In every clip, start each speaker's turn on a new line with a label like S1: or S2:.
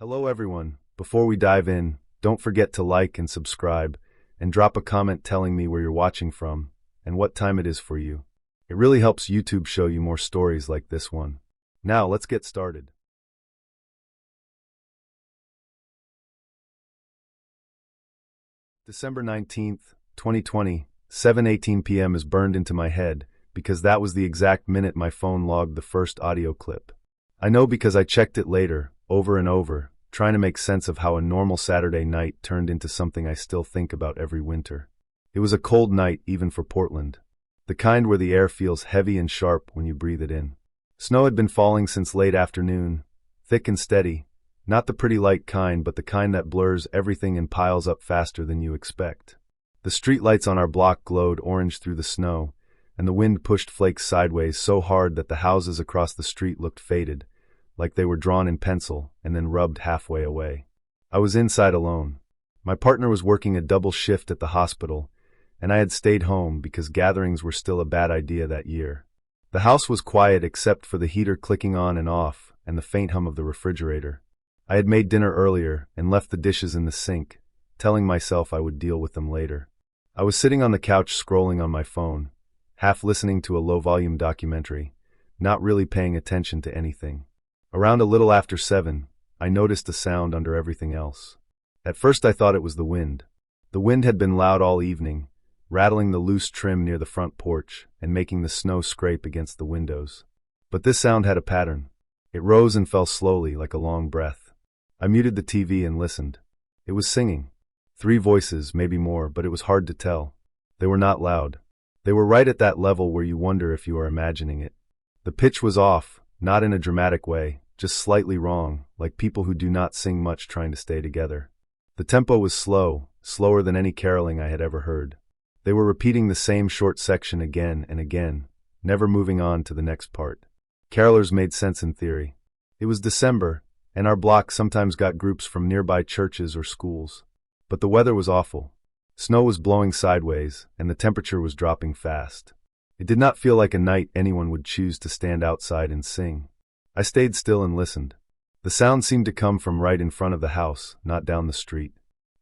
S1: Hello everyone. Before we dive in, don't forget to like and subscribe, and drop a comment telling me where you're watching from and what time it is for you. It really helps YouTube show you more stories like this one. Now let's get started. December 19th, 2020, 7:18 p.m. is burned into my head because that was the exact minute my phone logged the first audio clip. I know because I checked it later, over and over, trying to make sense of how a normal Saturday night turned into something I still think about every winter. It was a cold night even for Portland. The kind where the air feels heavy and sharp when you breathe it in. Snow had been falling since late afternoon, thick and steady, not the pretty light kind but the kind that blurs everything and piles up faster than you expect. The streetlights on our block glowed orange through the snow, and the wind pushed flakes sideways so hard that the houses across the street looked faded, like they were drawn in pencil and then rubbed halfway away. I was inside alone. My partner was working a double shift at the hospital, and I had stayed home because gatherings were still a bad idea that year. The house was quiet except for the heater clicking on and off and the faint hum of the refrigerator. I had made dinner earlier and left the dishes in the sink, telling myself I would deal with them later. I was sitting on the couch scrolling on my phone, half listening to a low-volume documentary, not really paying attention to anything. Around a little after 7, I noticed a sound under everything else. At first I thought it was the wind. The wind had been loud all evening, rattling the loose trim near the front porch and making the snow scrape against the windows. But this sound had a pattern. It rose and fell slowly like a long breath. I muted the TV and listened. It was singing. 3 voices, maybe more, but it was hard to tell. They were not loud. They were right at that level where you wonder if you are imagining it. The pitch was off, not in a dramatic way, just slightly wrong, like people who do not sing much trying to stay together. The tempo was slow, slower than any caroling I had ever heard. They were repeating the same short section again and again, never moving on to the next part. Carolers made sense in theory. It was December, and our block sometimes got groups from nearby churches or schools. But the weather was awful. Snow was blowing sideways, and the temperature was dropping fast. It did not feel like a night anyone would choose to stand outside and sing. I stayed still and listened. The sound seemed to come from right in front of the house, not down the street.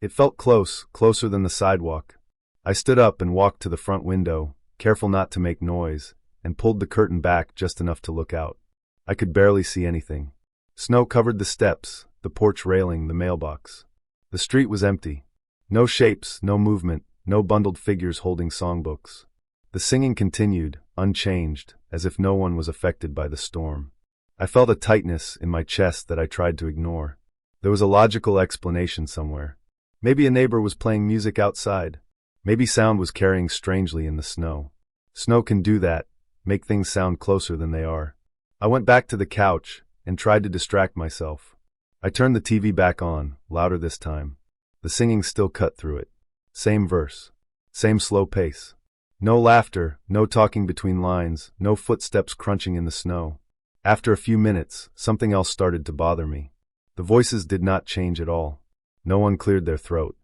S1: It felt close, closer than the sidewalk. I stood up and walked to the front window, careful not to make noise, and pulled the curtain back just enough to look out. I could barely see anything. Snow covered the steps, the porch railing, the mailbox. The street was empty. No shapes, no movement, no bundled figures holding songbooks. The singing continued, unchanged, as if no one was affected by the storm. I felt a tightness in my chest that I tried to ignore. There was a logical explanation somewhere. Maybe a neighbor was playing music outside. Maybe sound was carrying strangely in the snow. Snow can do that, make things sound closer than they are. I went back to the couch and tried to distract myself. I turned the TV back on, louder this time. The singing still cut through it. Same verse. Same slow pace. No laughter, no talking between lines, no footsteps crunching in the snow. After a few minutes, something else started to bother me. The voices did not change at all. No one cleared their throat.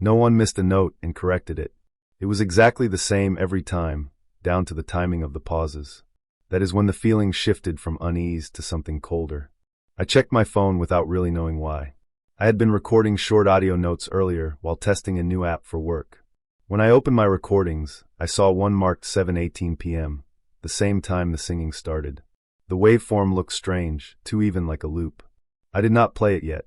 S1: No one missed a note and corrected it. It was exactly the same every time, down to the timing of the pauses. That is when the feeling shifted from unease to something colder. I checked my phone without really knowing why. I had been recording short audio notes earlier while testing a new app for work. When I opened my recordings, I saw one marked 7:18 p.m., the same time the singing started. The waveform looked strange, too even like a loop. I did not play it yet.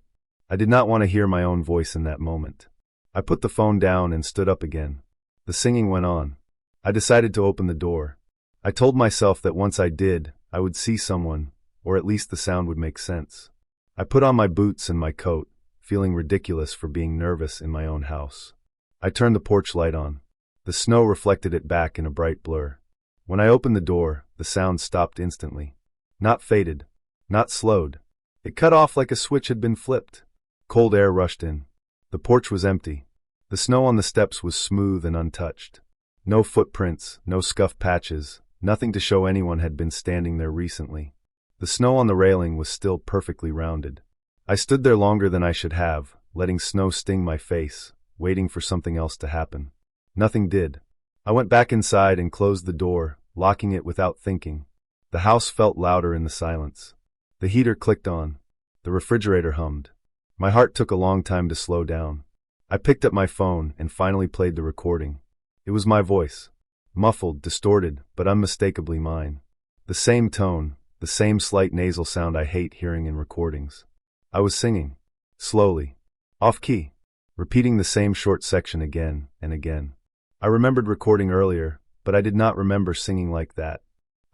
S1: I did not want to hear my own voice in that moment. I put the phone down and stood up again. The singing went on. I decided to open the door. I told myself that once I did, I would see someone, or at least the sound would make sense. I put on my boots and my coat, feeling ridiculous for being nervous in my own house. I turned the porch light on. The snow reflected it back in a bright blur. When I opened the door, the sound stopped instantly. Not faded. Not slowed. It cut off like a switch had been flipped. Cold air rushed in. The porch was empty. The snow on the steps was smooth and untouched. No footprints, no scuff patches, nothing to show anyone had been standing there recently. The snow on the railing was still perfectly rounded. I stood there longer than I should have, letting snow sting my face, waiting for something else to happen. Nothing did. I went back inside and closed the door, locking it without thinking. The house felt louder in the silence. The heater clicked on. The refrigerator hummed. My heart took a long time to slow down. I picked up my phone and finally played the recording. It was my voice. Muffled, distorted, but unmistakably mine. The same tone, the same slight nasal sound I hate hearing in recordings. I was singing. Slowly. Off-key. Repeating the same short section again and again. I remembered recording earlier, but I did not remember singing like that.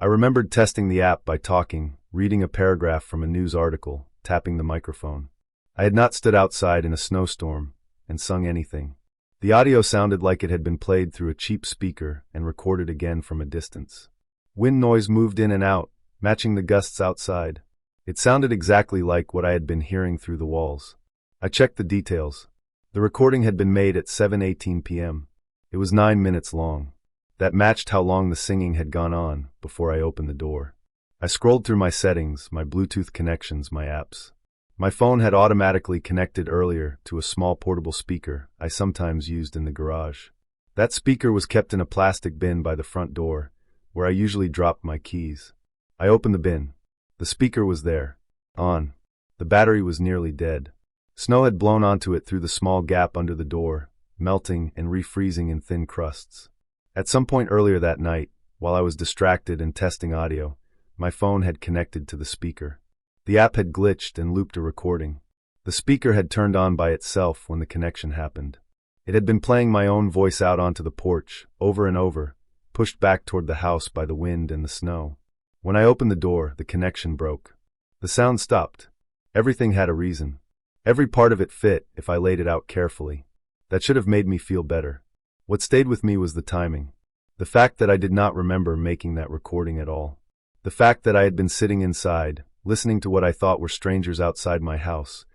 S1: I remembered testing the app by talking, reading a paragraph from a news article, tapping the microphone. I had not stood outside in a snowstorm and sung anything. The audio sounded like it had been played through a cheap speaker and recorded again from a distance. Wind noise moved in and out, matching the gusts outside. It sounded exactly like what I had been hearing through the walls. I checked the details. The recording had been made at 7:18 p.m. It was 9 minutes long. That matched how long the singing had gone on before I opened the door. I scrolled through my settings, my Bluetooth connections, my apps. My phone had automatically connected earlier to a small portable speaker I sometimes used in the garage. That speaker was kept in a plastic bin by the front door, where I usually dropped my keys. I opened the bin. The speaker was there. On. The battery was nearly dead. Snow had blown onto it through the small gap under the door, melting and refreezing in thin crusts. At some point earlier that night, while I was distracted and testing audio, my phone had connected to the speaker. The app had glitched and looped a recording. The speaker had turned on by itself when the connection happened. It had been playing my own voice out onto the porch, over and over, pushed back toward the house by the wind and the snow. When I opened the door, the connection broke. The sound stopped. Everything had a reason. Every part of it fit if I laid it out carefully. That should have made me feel better. What stayed with me was the timing. The fact that I did not remember making that recording at all. The fact that I had been sitting inside, listening to what I thought were strangers outside my house,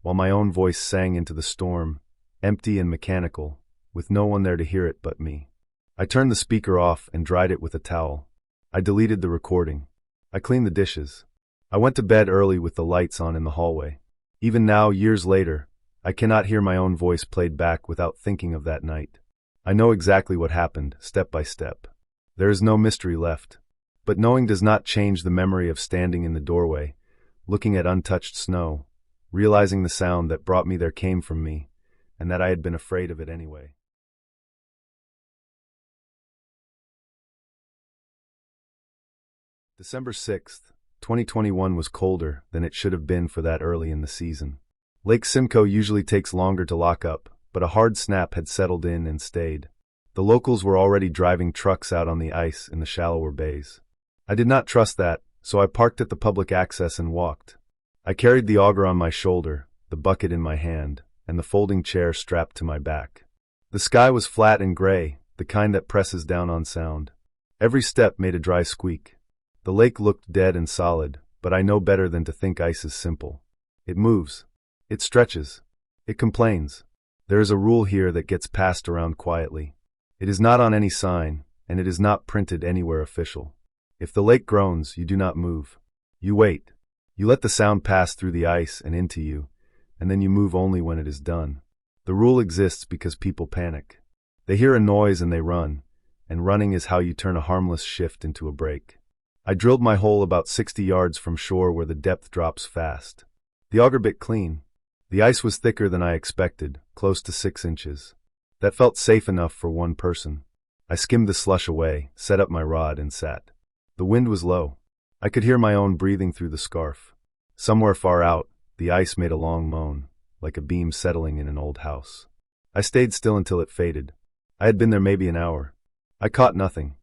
S1: while my own voice sang into the storm, empty and mechanical, with no one there to hear it but me. I turned the speaker off and dried it with a towel. I deleted the recording. I cleaned the dishes. I went to bed early with the lights on in the hallway. Even now, years later, I cannot hear my own voice played back without thinking of that night. I know exactly what happened, step by step. There is no mystery left. But knowing does not change the memory of standing in the doorway, looking at untouched snow, realizing the sound that brought me there came from me, and that I had been afraid of it anyway. December 6th, 2021 was colder than it should have been for that early in the season. Lake Simcoe usually takes longer to lock up, but a hard snap had settled in and stayed. The locals were already driving trucks out on the ice in the shallower bays. I did not trust that, so I parked at the public access and walked. I carried the auger on my shoulder, the bucket in my hand, and the folding chair strapped to my back. The sky was flat and gray, the kind that presses down on sound. Every step made a dry squeak. The lake looked dead and solid, but I know better than to think ice is simple. It moves. It stretches. It complains. There is a rule here that gets passed around quietly. It is not on any sign, and it is not printed anywhere official. If the lake groans, you do not move. You wait. You let the sound pass through the ice and into you, and then you move only when it is done. The rule exists because people panic. They hear a noise and they run, and running is how you turn a harmless shift into a break. I drilled my hole about 60 yards from shore where the depth drops fast. The auger bit clean. The ice was thicker than I expected, close to 6 inches. That felt safe enough for one person. I skimmed the slush away, set up my rod, and sat. The wind was low. I could hear my own breathing through the scarf. Somewhere far out, the ice made a long moan, like a beam settling in an old house. I stayed still until it faded. I had been there maybe an hour. I caught nothing.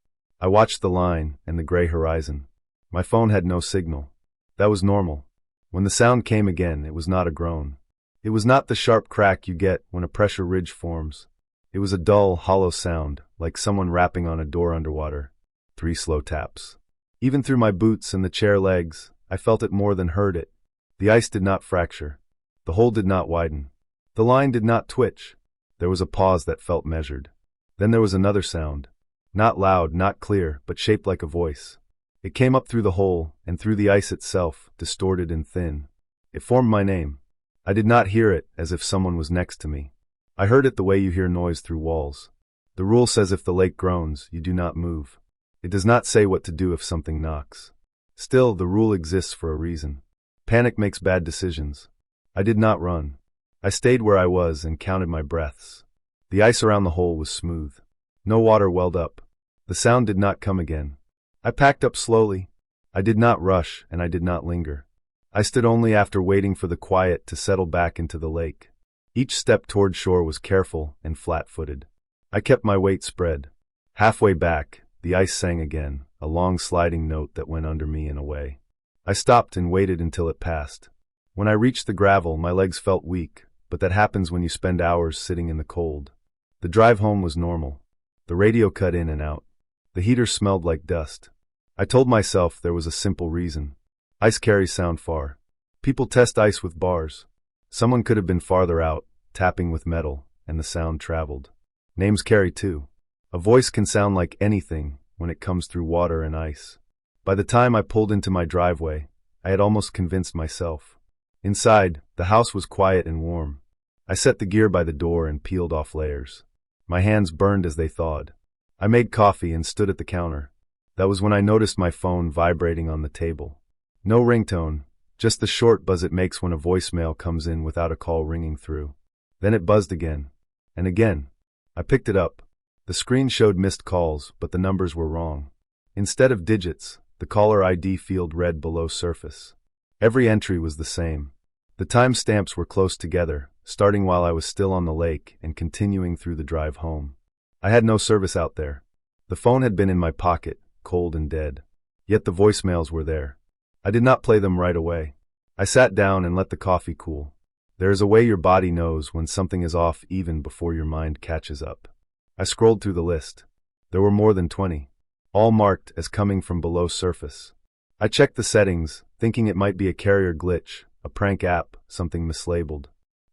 S1: I watched the line and the gray horizon. My phone had no signal. That was normal. When the sound came again, it was not a groan. It was not the sharp crack you get when a pressure ridge forms. It was a dull, hollow sound, like someone rapping on a door underwater. 3 slow taps. Even through my boots and the chair legs, I felt it more than heard it. The ice did not fracture. The hole did not widen. The line did not twitch. There was a pause that felt measured. Then there was another sound. Not loud, not clear, but shaped like a voice. It came up through the hole and through the ice itself, distorted and thin. It formed my name. I did not hear it as if someone was next to me. I heard it the way you hear noise through walls. The rule says if the lake groans, you do not move. It does not say what to do if something knocks. Still, the rule exists for a reason. Panic makes bad decisions. I did not run. I stayed where I was and counted my breaths. The ice around the hole was smooth. No water welled up. The sound did not come again. I packed up slowly. I did not rush and I did not linger. I stood only after waiting for the quiet to settle back into the lake. Each step toward shore was careful and flat-footed. I kept my weight spread. Halfway back, the ice sang again, a long sliding note that went under me and away. I stopped and waited until it passed. When I reached the gravel, my legs felt weak, but that happens when you spend hours sitting in the cold. The drive home was normal. The radio cut in and out. The heater smelled like dust. I told myself there was a simple reason. Ice carries sound far. People test ice with bars. Someone could have been farther out, tapping with metal, and the sound traveled. Names carry too. A voice can sound like anything when it comes through water and ice. By the time I pulled into my driveway, I had almost convinced myself. Inside, the house was quiet and warm. I set the gear by the door and peeled off layers. My hands burned as they thawed. I made coffee and stood at the counter. That was when I noticed my phone vibrating on the table. No ringtone, just the short buzz it makes when a voicemail comes in without a call ringing through. Then it buzzed again. And again. I picked it up. The screen showed missed calls, but the numbers were wrong. Instead of digits, the caller ID field read below surface. Every entry was the same. The timestamps were close together, starting while I was still on the lake and continuing through the drive home. I had no service out there. The phone had been in my pocket, cold and dead. Yet the voicemails were there. I did not play them right away. I sat down and let the coffee cool. There is a way your body knows when something is off even before your mind catches up. I scrolled through the list. There were more than 20, all marked as coming from below surface. I checked the settings, thinking it might be a carrier glitch, a prank app, something mislabeled.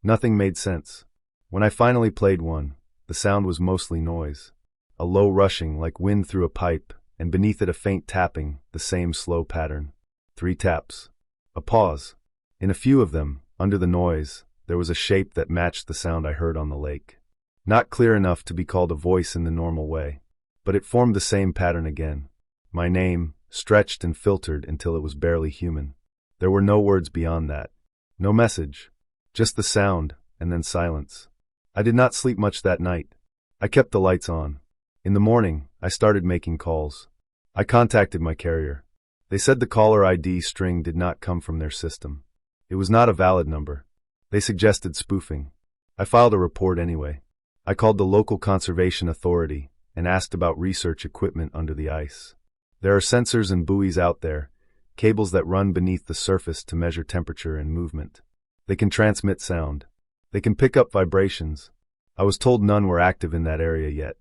S1: Nothing made sense. When I finally played one, the sound was mostly noise. A low rushing like wind through a pipe, and beneath it a faint tapping, the same slow pattern. 3 taps. A pause. In a few of them, under the noise, there was a shape that matched the sound I heard on the lake. Not clear enough to be called a voice in the normal way, but it formed the same pattern again. My name, stretched and filtered until it was barely human. There were no words beyond that. No message. Just the sound, and then silence. I did not sleep much that night. I kept the lights on. In the morning, I started making calls. I contacted my carrier. They said the caller ID string did not come from their system. It was not a valid number. They suggested spoofing. I filed a report anyway. I called the local conservation authority and asked about research equipment under the ice. There are sensors and buoys out there, cables that run beneath the surface to measure temperature and movement. They can transmit sound. They can pick up vibrations. I was told none were active in that area yet.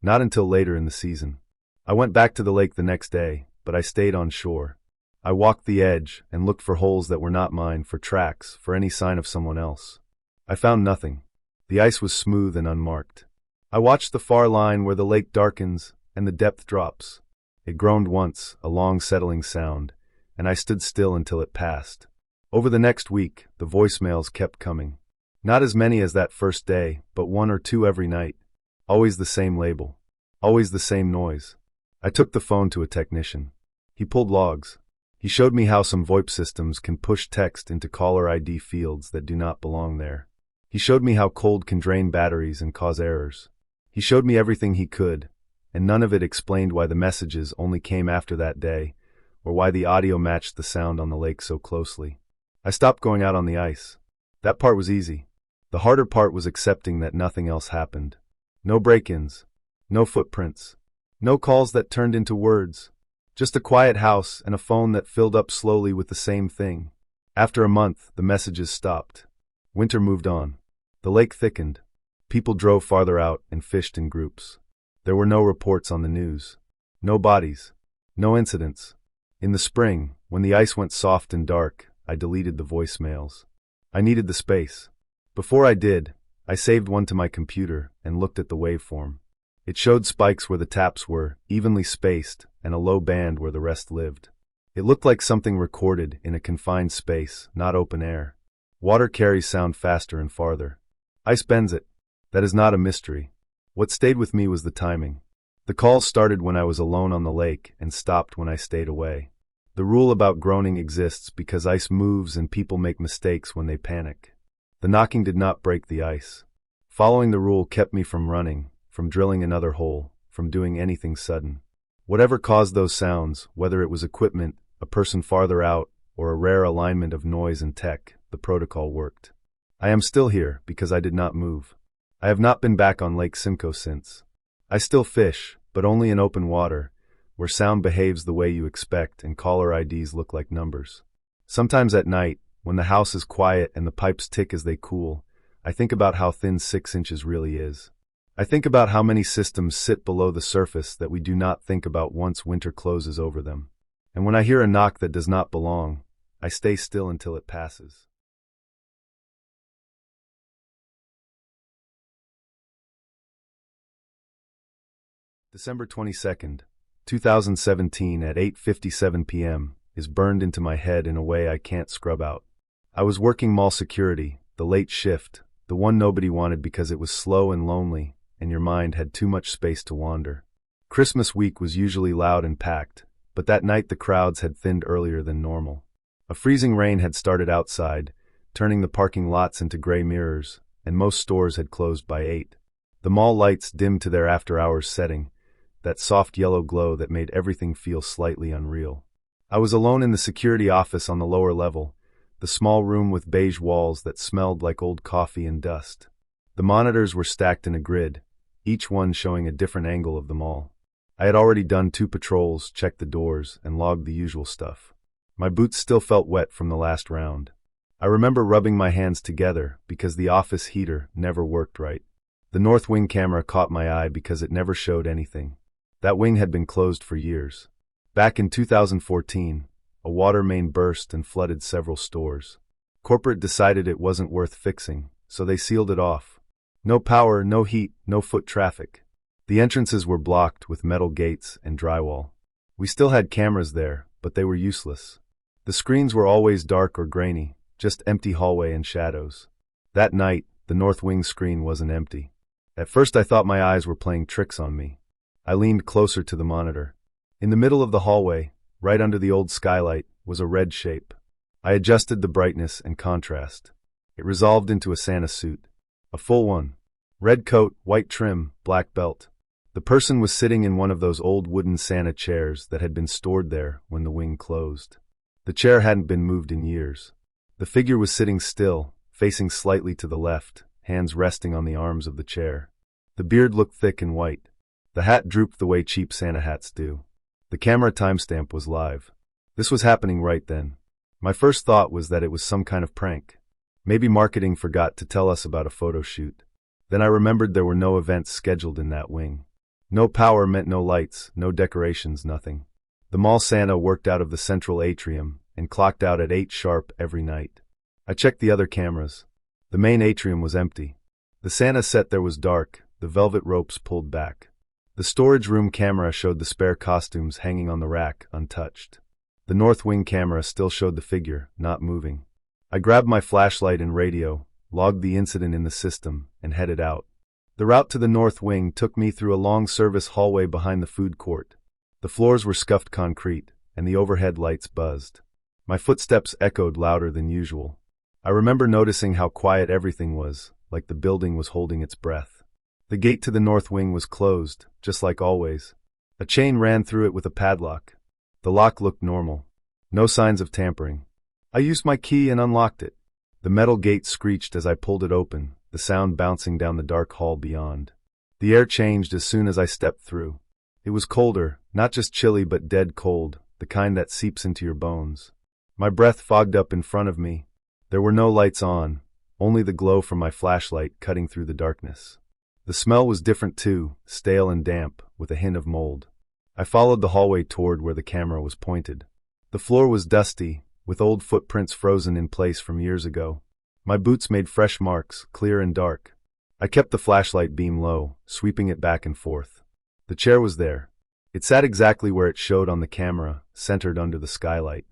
S1: Not until later in the season. I went back to the lake the next day, but I stayed on shore. I walked the edge and looked for holes that were not mine, for tracks, for any sign of someone else. I found nothing. The ice was smooth and unmarked. I watched the far line where the lake darkens and the depth drops. It groaned once, a long settling sound, and I stood still until it passed. Over the next week, the voicemails kept coming. Not as many as that first day, but 1 or 2 every night. Always the same label. Always the same noise. I took the phone to a technician. He pulled logs. He showed me how some VoIP systems can push text into caller ID fields that do not belong there. He showed me how cold can drain batteries and cause errors. He showed me everything he could, and none of it explained why the messages only came after that day, or why the audio matched the sound on the lake so closely. I stopped going out on the ice. That part was easy. The harder part was accepting that nothing else happened. No break-ins. No footprints. No calls that turned into words. Just a quiet house and a phone that filled up slowly with the same thing. After a month, the messages stopped. Winter moved on. The lake thickened. People drove farther out and fished in groups. There were no reports on the news. No bodies. No incidents. In the spring, when the ice went soft and dark, I deleted the voicemails. I needed the space. Before I did, I saved one to my computer and looked at the waveform. It showed spikes where the taps were, evenly spaced, and a low band where the rest lived. It looked like something recorded in a confined space, not open air. Water carries sound faster and farther. Ice bends it. That is not a mystery. What stayed with me was the timing. The calls started when I was alone on the lake and stopped when I stayed away. The rule about groaning exists because ice moves and people make mistakes when they panic. The knocking did not break the ice. Following the rule kept me from running, from drilling another hole, from doing anything sudden. Whatever caused those sounds, whether it was equipment, a person farther out, or a rare alignment of noise and tech, the protocol worked. I am still here because I did not move. I have not been back on Lake Simcoe since. I still fish, but only in open water, where sound behaves the way you expect and caller IDs look like numbers. Sometimes at night, when the house is quiet and the pipes tick as they cool, I think about how thin 6 inches really is. I think about how many systems sit below the surface that we do not think about once winter closes over them. And when I hear a knock that does not belong, I stay still until it passes. December 22nd, 2017 at 8:57 p.m. is burned into my head in a way I can't scrub out. I was working mall security, the late shift, the one nobody wanted because it was slow and lonely, and your mind had too much space to wander. Christmas week was usually loud and packed, but that night the crowds had thinned earlier than normal. A freezing rain had started outside, turning the parking lots into gray mirrors, and most stores had closed by 8. The mall lights dimmed to their after-hours setting, that soft yellow glow that made everything feel slightly unreal. I was alone in the security office on the lower level, the small room with beige walls that smelled like old coffee and dust. The monitors were stacked in a grid, each one showing a different angle of the mall. I had already done 2 patrols, checked the doors, and logged the usual stuff. My boots still felt wet from the last round. I remember rubbing my hands together because the office heater never worked right. The north wing camera caught my eye because it never showed anything. That wing had been closed for years. Back in 2014, a water main burst and flooded several stores. Corporate decided it wasn't worth fixing, so they sealed it off. No power, no heat, no foot traffic. The entrances were blocked with metal gates and drywall. We still had cameras there, but they were useless. The screens were always dark or grainy, just empty hallway and shadows. That night, the north wing screen wasn't empty. At first I thought my eyes were playing tricks on me. I leaned closer to the monitor. In the middle of the hallway, right under the old skylight, was a red shape. I adjusted the brightness and contrast. It resolved into a Santa suit. A full one. Red coat, white trim, black belt. The person was sitting in one of those old wooden Santa chairs that had been stored there when the wing closed. The chair hadn't been moved in years. The figure was sitting still, facing slightly to the left, hands resting on the arms of the chair. The beard looked thick and white. The hat drooped the way cheap Santa hats do. The camera timestamp was live. This was happening right then. My first thought was that it was some kind of prank. Maybe marketing forgot to tell us about a photo shoot. Then I remembered there were no events scheduled in that wing. No power meant no lights, no decorations, nothing. The mall Santa worked out of the central atrium and clocked out at 8 sharp every night. I checked the other cameras. The main atrium was empty. The Santa set there was dark, the velvet ropes pulled back. The storage room camera showed the spare costumes hanging on the rack, untouched. The north wing camera still showed the figure, not moving. I grabbed my flashlight and radio, logged the incident in the system, and headed out. The route to the north wing took me through a long service hallway behind the food court. The floors were scuffed concrete, and the overhead lights buzzed. My footsteps echoed louder than usual. I remember noticing how quiet everything was, like the building was holding its breath. The gate to the north wing was closed, just like always. A chain ran through it with a padlock. The lock looked normal. No signs of tampering. I used my key and unlocked it. The metal gate screeched as I pulled it open, the sound bouncing down the dark hall beyond. The air changed as soon as I stepped through. It was colder, not just chilly but dead cold, the kind that seeps into your bones. My breath fogged up in front of me. There were no lights on, only the glow from my flashlight cutting through the darkness. The smell was different too, stale and damp, with a hint of mold. I followed the hallway toward where the camera was pointed. The floor was dusty, with old footprints frozen in place from years ago. My boots made fresh marks, clear and dark. I kept the flashlight beam low, sweeping it back and forth. The chair was there. It sat exactly where it showed on the camera, centered under the skylight.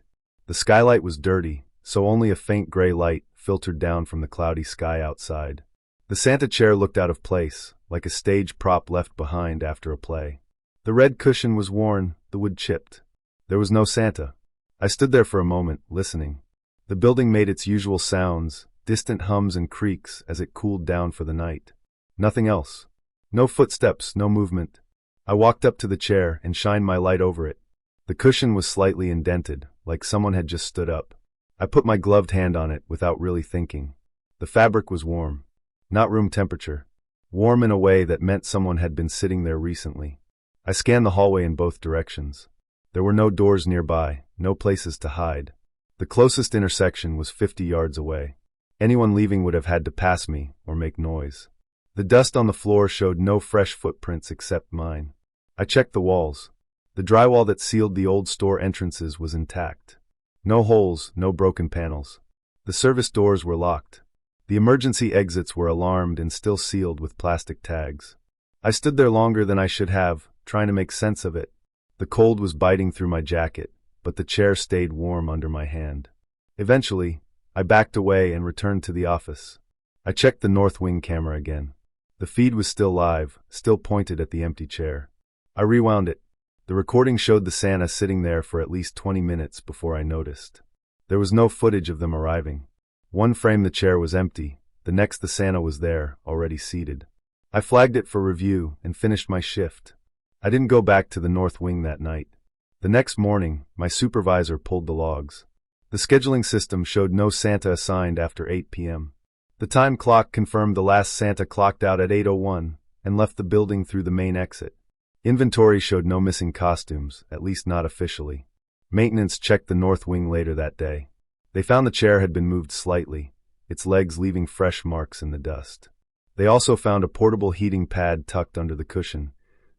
S1: The skylight was dirty, so only a faint gray light filtered down from the cloudy sky outside. The Santa chair looked out of place, like a stage prop left behind after a play. The red cushion was worn, the wood chipped. There was no Santa. I stood there for a moment, listening. The building made its usual sounds, distant hums and creaks as it cooled down for the night. Nothing else. No footsteps, no movement. I walked up to the chair and shined my light over it. The cushion was slightly indented, like someone had just stood up. I put my gloved hand on it without really thinking. The fabric was warm. Not room temperature. Warm in a way that meant someone had been sitting there recently. I scanned the hallway in both directions. There were no doors nearby, no places to hide. The closest intersection was 50 yards away. Anyone leaving would have had to pass me or make noise. The dust on the floor showed no fresh footprints except mine. I checked the walls. The drywall that sealed the old store entrances was intact. No holes, no broken panels. The service doors were locked. The emergency exits were alarmed and still sealed with plastic tags. I stood there longer than I should have, trying to make sense of it. The cold was biting through my jacket, but the chair stayed warm under my hand. Eventually, I backed away and returned to the office. I checked the north wing camera again. The feed was still live, still pointed at the empty chair. I rewound it. The recording showed the Santa sitting there for at least 20 minutes before I noticed. There was no footage of them arriving. One frame the chair was empty, the next the Santa was there, already seated. I flagged it for review and finished my shift. I didn't go back to the north wing that night. The next morning, my supervisor pulled the logs. The scheduling system showed no Santa assigned after 8 p.m. The time clock confirmed the last Santa clocked out at 8:01 and left the building through the main exit. Inventory showed no missing costumes, at least not officially. Maintenance checked the north wing later that day. They found the chair had been moved slightly, its legs leaving fresh marks in the dust. They also found a portable heating pad tucked under the cushion,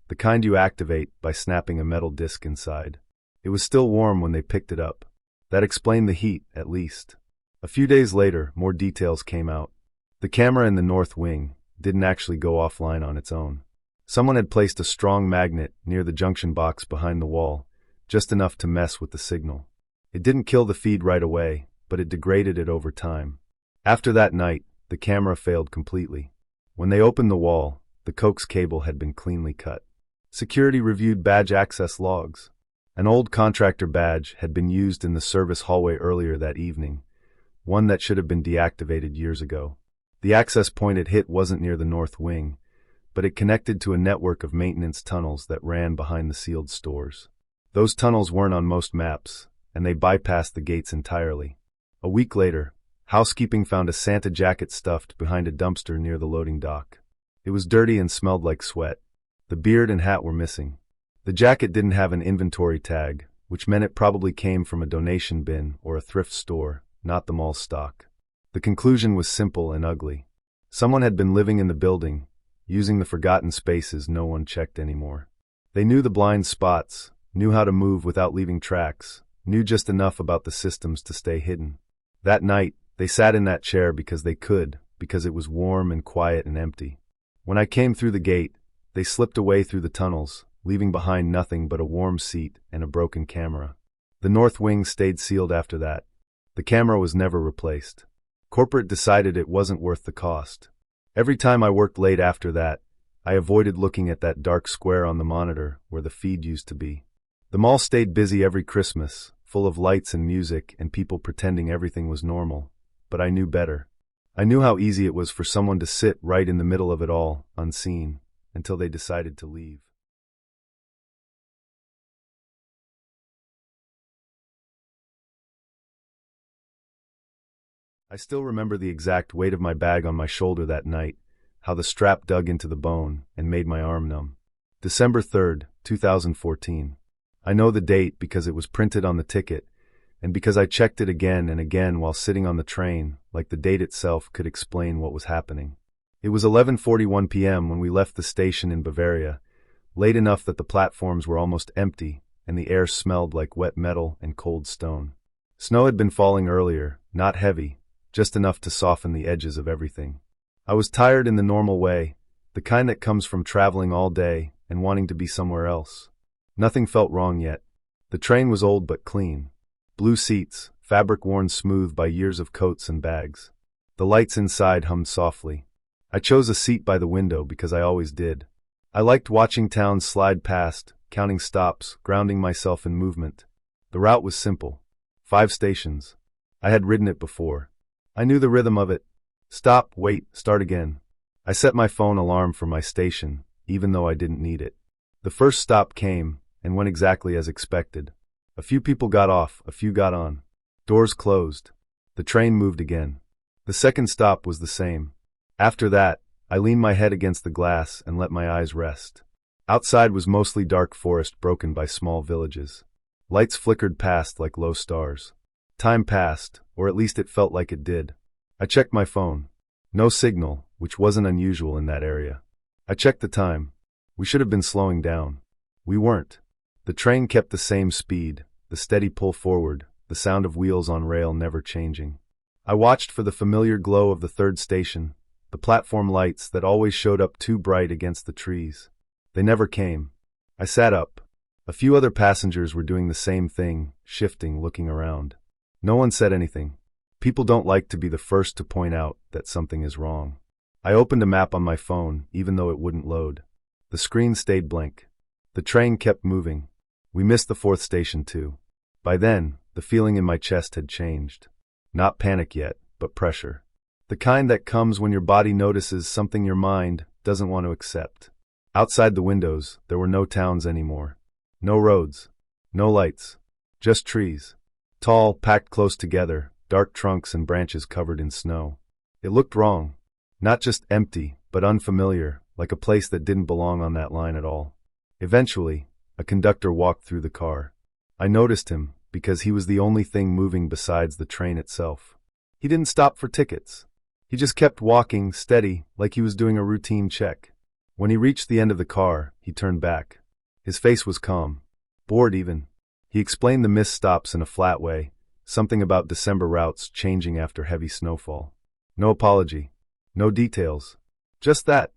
S1: the kind you activate by snapping a metal disc inside. It was still warm when they picked it up. That explained the heat, at least. A few days later, more details came out. The camera in the north wing didn't actually go offline on its own. Someone had placed a strong magnet near the junction box behind the wall, just enough to mess with the signal. It didn't kill the feed right away, but it degraded it over time. After that night, the camera failed completely. When they opened the wall, the coax cable had been cleanly cut. Security reviewed badge access logs. An old contractor badge had been used in the service hallway earlier that evening, one that should have been deactivated years ago. The access point it hit wasn't near the north wing, but it connected to a network of maintenance tunnels that ran behind the sealed stores. Those tunnels weren't on most maps, and they bypassed the gates entirely. A week later, housekeeping found a Santa jacket stuffed behind a dumpster near the loading dock. It was dirty and smelled like sweat. The beard and hat were missing. The jacket didn't have an inventory tag, which meant it probably came from a donation bin or a thrift store, not the mall's stock. The conclusion was simple and ugly. Someone had been living in the building, using the forgotten spaces no one checked anymore. They knew the blind spots, knew how to move without leaving tracks, knew just enough about the systems to stay hidden. That night, they sat in that chair because they could, because it was warm and quiet and empty. When I came through the gate, they slipped away through the tunnels, leaving behind nothing but a warm seat and a broken camera. The north wing stayed sealed after that. The camera was never replaced. Corporate decided it wasn't worth the cost. Every time I worked late after that, I avoided looking at that dark square on the monitor where the feed used to be. The mall stayed busy every Christmas, full of lights and music and people pretending everything was normal, but I knew better. I knew how easy it was for someone to sit right in the middle of it all, unseen, until they decided to leave. I still remember the exact weight of my bag on my shoulder that night, how the strap dug into the bone and made my arm numb. December 3rd, 2014. I know the date because it was printed on the ticket, and because I checked it again and again while sitting on the train, like the date itself could explain what was happening. It was 11:41 p.m. when we left the station in Bavaria, late enough that the platforms were almost empty and the air smelled like wet metal and cold stone. Snow had been falling earlier, not heavy, just enough to soften the edges of everything. I was tired in the normal way, the kind that comes from traveling all day and wanting to be somewhere else. Nothing felt wrong yet. The train was old but clean. Blue seats, fabric worn smooth by years of coats and bags. The lights inside hummed softly. I chose a seat by the window because I always did. I liked watching towns slide past, counting stops, grounding myself in movement. The route was simple. 5 stations. I had ridden it before. I knew the rhythm of it. Stop, wait, start again. I set my phone alarm for my station, even though I didn't need it. The first stop came, and went exactly as expected. A few people got off, a few got on. Doors closed. The train moved again. The second stop was the same. After that, I leaned my head against the glass and let my eyes rest. Outside was mostly dark forest broken by small villages. Lights flickered past like low stars. Time passed, or at least it felt like it did. I checked my phone. No signal, which wasn't unusual in that area. I checked the time. We should have been slowing down. We weren't. The train kept the same speed, the steady pull forward, the sound of wheels on rail never changing. I watched for the familiar glow of the third station, the platform lights that always showed up too bright against the trees. They never came. I sat up. A few other passengers were doing the same thing, shifting, looking around. No one said anything. People don't like to be the first to point out that something is wrong. I opened a map on my phone, even though it wouldn't load. The screen stayed blank. The train kept moving. We missed the 4th station too. By then, the feeling in my chest had changed. Not panic yet, but pressure. The kind that comes when your body notices something your mind doesn't want to accept. Outside the windows, there were no towns anymore. No roads. No lights. Just trees. Tall, packed close together, dark trunks and branches covered in snow. It looked wrong. Not just empty, but unfamiliar, like a place that didn't belong on that line at all. Eventually, a conductor walked through the car. I noticed him, because he was the only thing moving besides the train itself. He didn't stop for tickets. He just kept walking, steady, like he was doing a routine check. When he reached the end of the car, he turned back. His face was calm. Bored even. He explained the missed stops in a flat way, something about December routes changing after heavy snowfall. No apology. No details. Just that.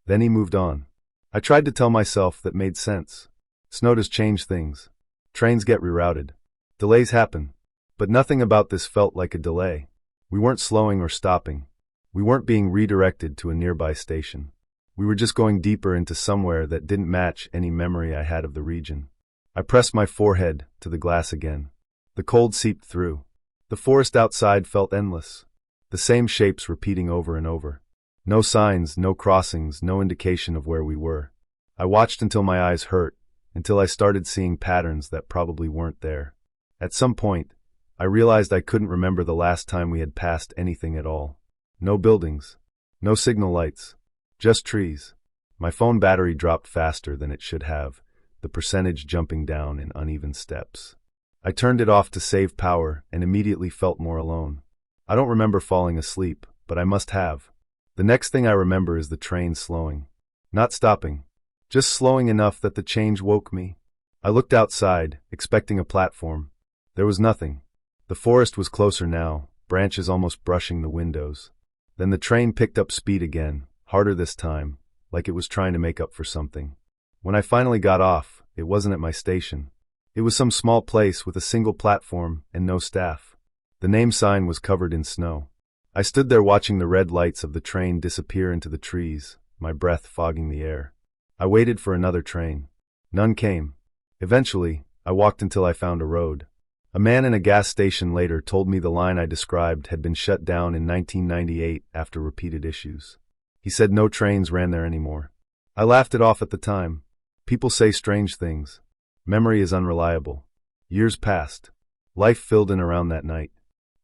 S1: Then he moved on. I tried to tell myself that made sense. Snow does change things. Trains get rerouted. Delays happen. But nothing about this felt like a delay. We weren't slowing or stopping. We weren't being redirected to a nearby station. We were just going deeper into somewhere that didn't match any memory I had of the region. I pressed my forehead to the glass again. The cold seeped through. The forest outside felt endless. The same shapes repeating over and over. No signs, no crossings, no indication of where we were. I watched until my eyes hurt, until I started seeing patterns that probably weren't there. At some point, I realized I couldn't remember the last time we had passed anything at all. No buildings. No signal lights. Just trees. My phone battery dropped faster than it should have, the percentage jumping down in uneven steps. I turned it off to save power and immediately felt more alone. I don't remember falling asleep, but I must have. The next thing I remember is the train slowing. Not stopping. Just slowing enough that the change woke me. I looked outside, expecting a platform. There was nothing. The forest was closer now, branches almost brushing the windows. Then the train picked up speed again, harder this time, like it was trying to make up for something. When I finally got off, it wasn't at my station. It was some small place with a single platform and no staff. The name sign was covered in snow. I stood there watching the red lights of the train disappear into the trees, my breath fogging the air. I waited for another train. None came. Eventually, I walked until I found a road. A man in a gas station later told me the line I described had been shut down in 1998 after repeated issues. He said no trains ran there anymore. I laughed it off at the time. People say strange things. Memory is unreliable. Years passed. Life filled in around that night.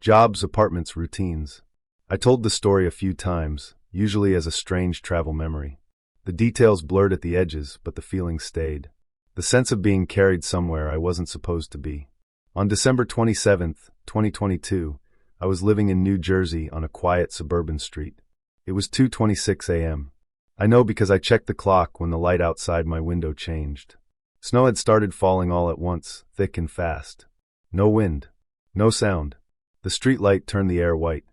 S1: Jobs, apartments, routines. I told the story a few times, usually as a strange travel memory. The details blurred at the edges, but the feeling stayed. The sense of being carried somewhere I wasn't supposed to be. On December 27, 2022, I was living in New Jersey on a quiet suburban street. It was 2:26 a.m. I know because I checked the clock when the light outside my window changed. Snow had started falling all at once, thick and fast. No wind. No sound. The street light turned the air white.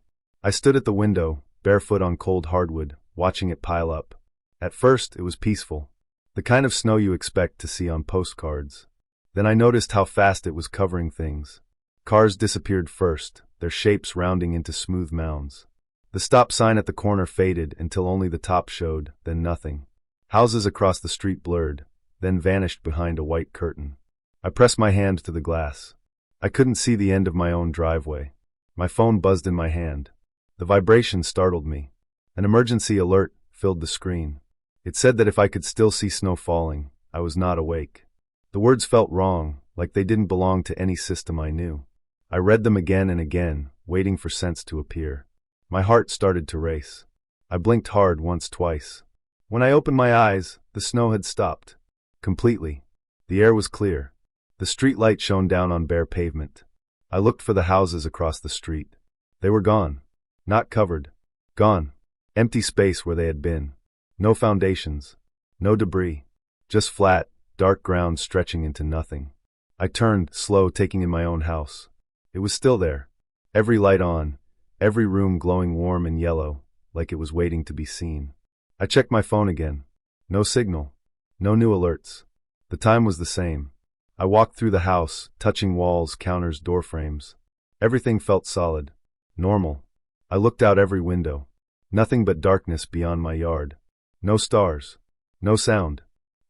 S1: I stood at the window, barefoot on cold hardwood, watching it pile up. At first, it was peaceful. The kind of snow you expect to see on postcards. Then I noticed how fast it was covering things. Cars disappeared first, their shapes rounding into smooth mounds. The stop sign at the corner faded until only the top showed, then nothing. Houses across the street blurred, then vanished behind a white curtain. I pressed my hand to the glass. I couldn't see the end of my own driveway. My phone buzzed in my hand. The vibration startled me. An emergency alert filled the screen. It said that if I could still see snow falling, I was not awake. The words felt wrong, like they didn't belong to any system I knew. I read them again and again, waiting for sense to appear. My heart started to race. I blinked hard once, twice. When I opened my eyes, the snow had stopped. Completely. The air was clear. The street light shone down on bare pavement. I looked for the houses across the street. They were gone. Not covered. Gone. Empty space where they had been. No foundations. No debris. Just flat, dark ground stretching into nothing. I turned, slow, taking in my own house. It was still there. Every light on. Every room glowing warm and yellow, like it was waiting to be seen. I checked my phone again. No signal. No new alerts. The time was the same. I walked through the house, touching walls, counters, door frames. Everything felt solid. Normal. I looked out every window. Nothing but darkness beyond my yard. No stars. No sound.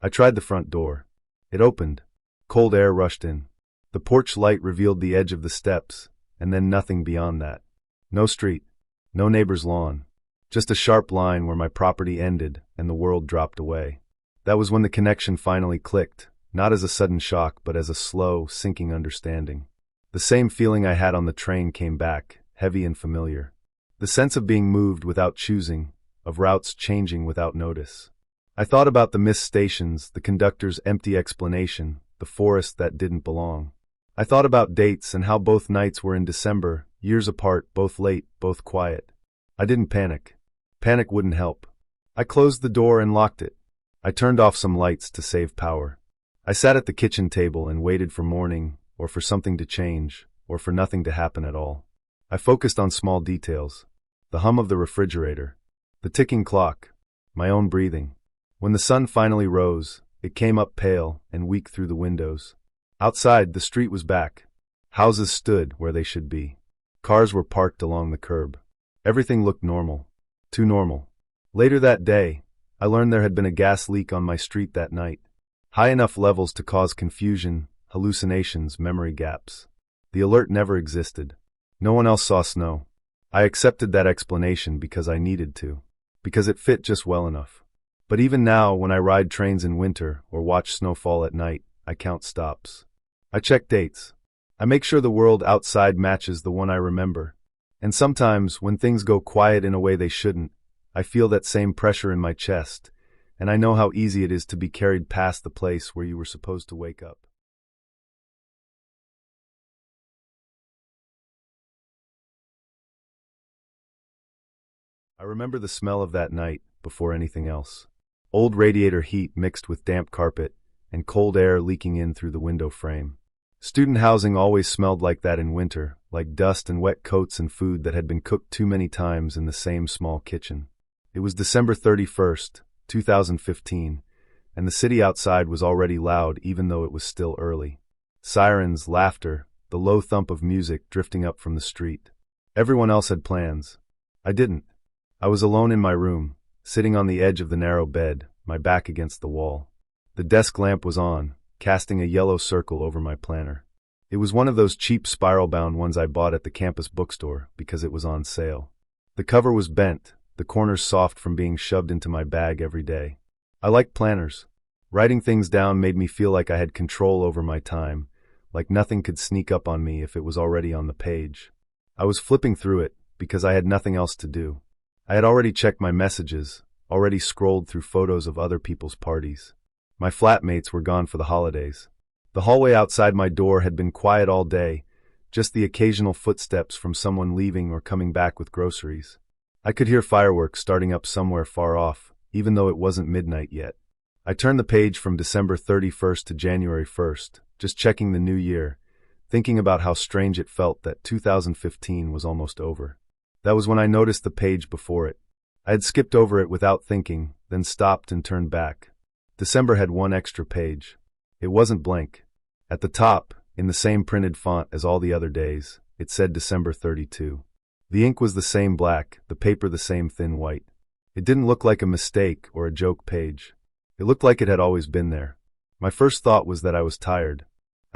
S1: I tried the front door. It opened. Cold air rushed in. The porch light revealed the edge of the steps, and then nothing beyond that. No street. No neighbor's lawn. Just a sharp line where my property ended and the world dropped away. That was when the connection finally clicked, not as a sudden shock, but as a slow, sinking understanding. The same feeling I had on the train came back, heavy and familiar. The sense of being moved without choosing, of routes changing without notice. I thought about the missed stations, the conductor's empty explanation, the forest that didn't belong. I thought about dates and how both nights were in December, years apart, both late, both quiet. I didn't panic. Panic wouldn't help. I closed the door and locked it. I turned off some lights to save power. I sat at the kitchen table and waited for morning, or for something to change, or for nothing to happen at all. I focused on small details. The hum of the refrigerator. The ticking clock. My own breathing. When the sun finally rose, it came up pale and weak through the windows. Outside, the street was back. Houses stood where they should be. Cars were parked along the curb. Everything looked normal. Too normal. Later that day, I learned there had been a gas leak on my street that night. High enough levels to cause confusion, hallucinations, memory gaps. The alert never existed. No one else saw snow. I accepted that explanation because I needed to. Because it fit just well enough. But even now, when I ride trains in winter or watch snowfall at night, I count stops. I check dates. I make sure the world outside matches the one I remember. And sometimes, when things go quiet in a way they shouldn't, I feel that same pressure in my chest, and I know how easy it is to be carried past the place where you were supposed to wake up. I remember the smell of that night before anything else. Old radiator heat mixed with damp carpet, and cold air leaking in through the window frame. Student housing always smelled like that in winter, like dust and wet coats and food that had been cooked too many times in the same small kitchen. It was December 31st, 2015, and the city outside was already loud even though it was still early. Sirens, laughter, the low thump of music drifting up from the street. Everyone else had plans. I didn't. I was alone in my room, sitting on the edge of the narrow bed, my back against the wall. The desk lamp was on, casting a yellow circle over my planner. It was one of those cheap spiral-bound ones I bought at the campus bookstore because it was on sale. The cover was bent, the corners soft from being shoved into my bag every day. I liked planners. Writing things down made me feel like I had control over my time, like nothing could sneak up on me if it was already on the page. I was flipping through it because I had nothing else to do. I had already checked my messages, already scrolled through photos of other people's parties. My flatmates were gone for the holidays. The hallway outside my door had been quiet all day, just the occasional footsteps from someone leaving or coming back with groceries. I could hear fireworks starting up somewhere far off, even though it wasn't midnight yet. I turned the page from December 31st to January 1st, just checking the new year, thinking about how strange it felt that 2015 was almost over. That was when I noticed the page before it. I had skipped over it without thinking, then stopped and turned back. December had one extra page. It wasn't blank. At the top, in the same printed font as all the other days, it said December 32. The ink was the same black, the paper the same thin white. It didn't look like a mistake or a joke page. It looked like it had always been there. My first thought was that I was tired.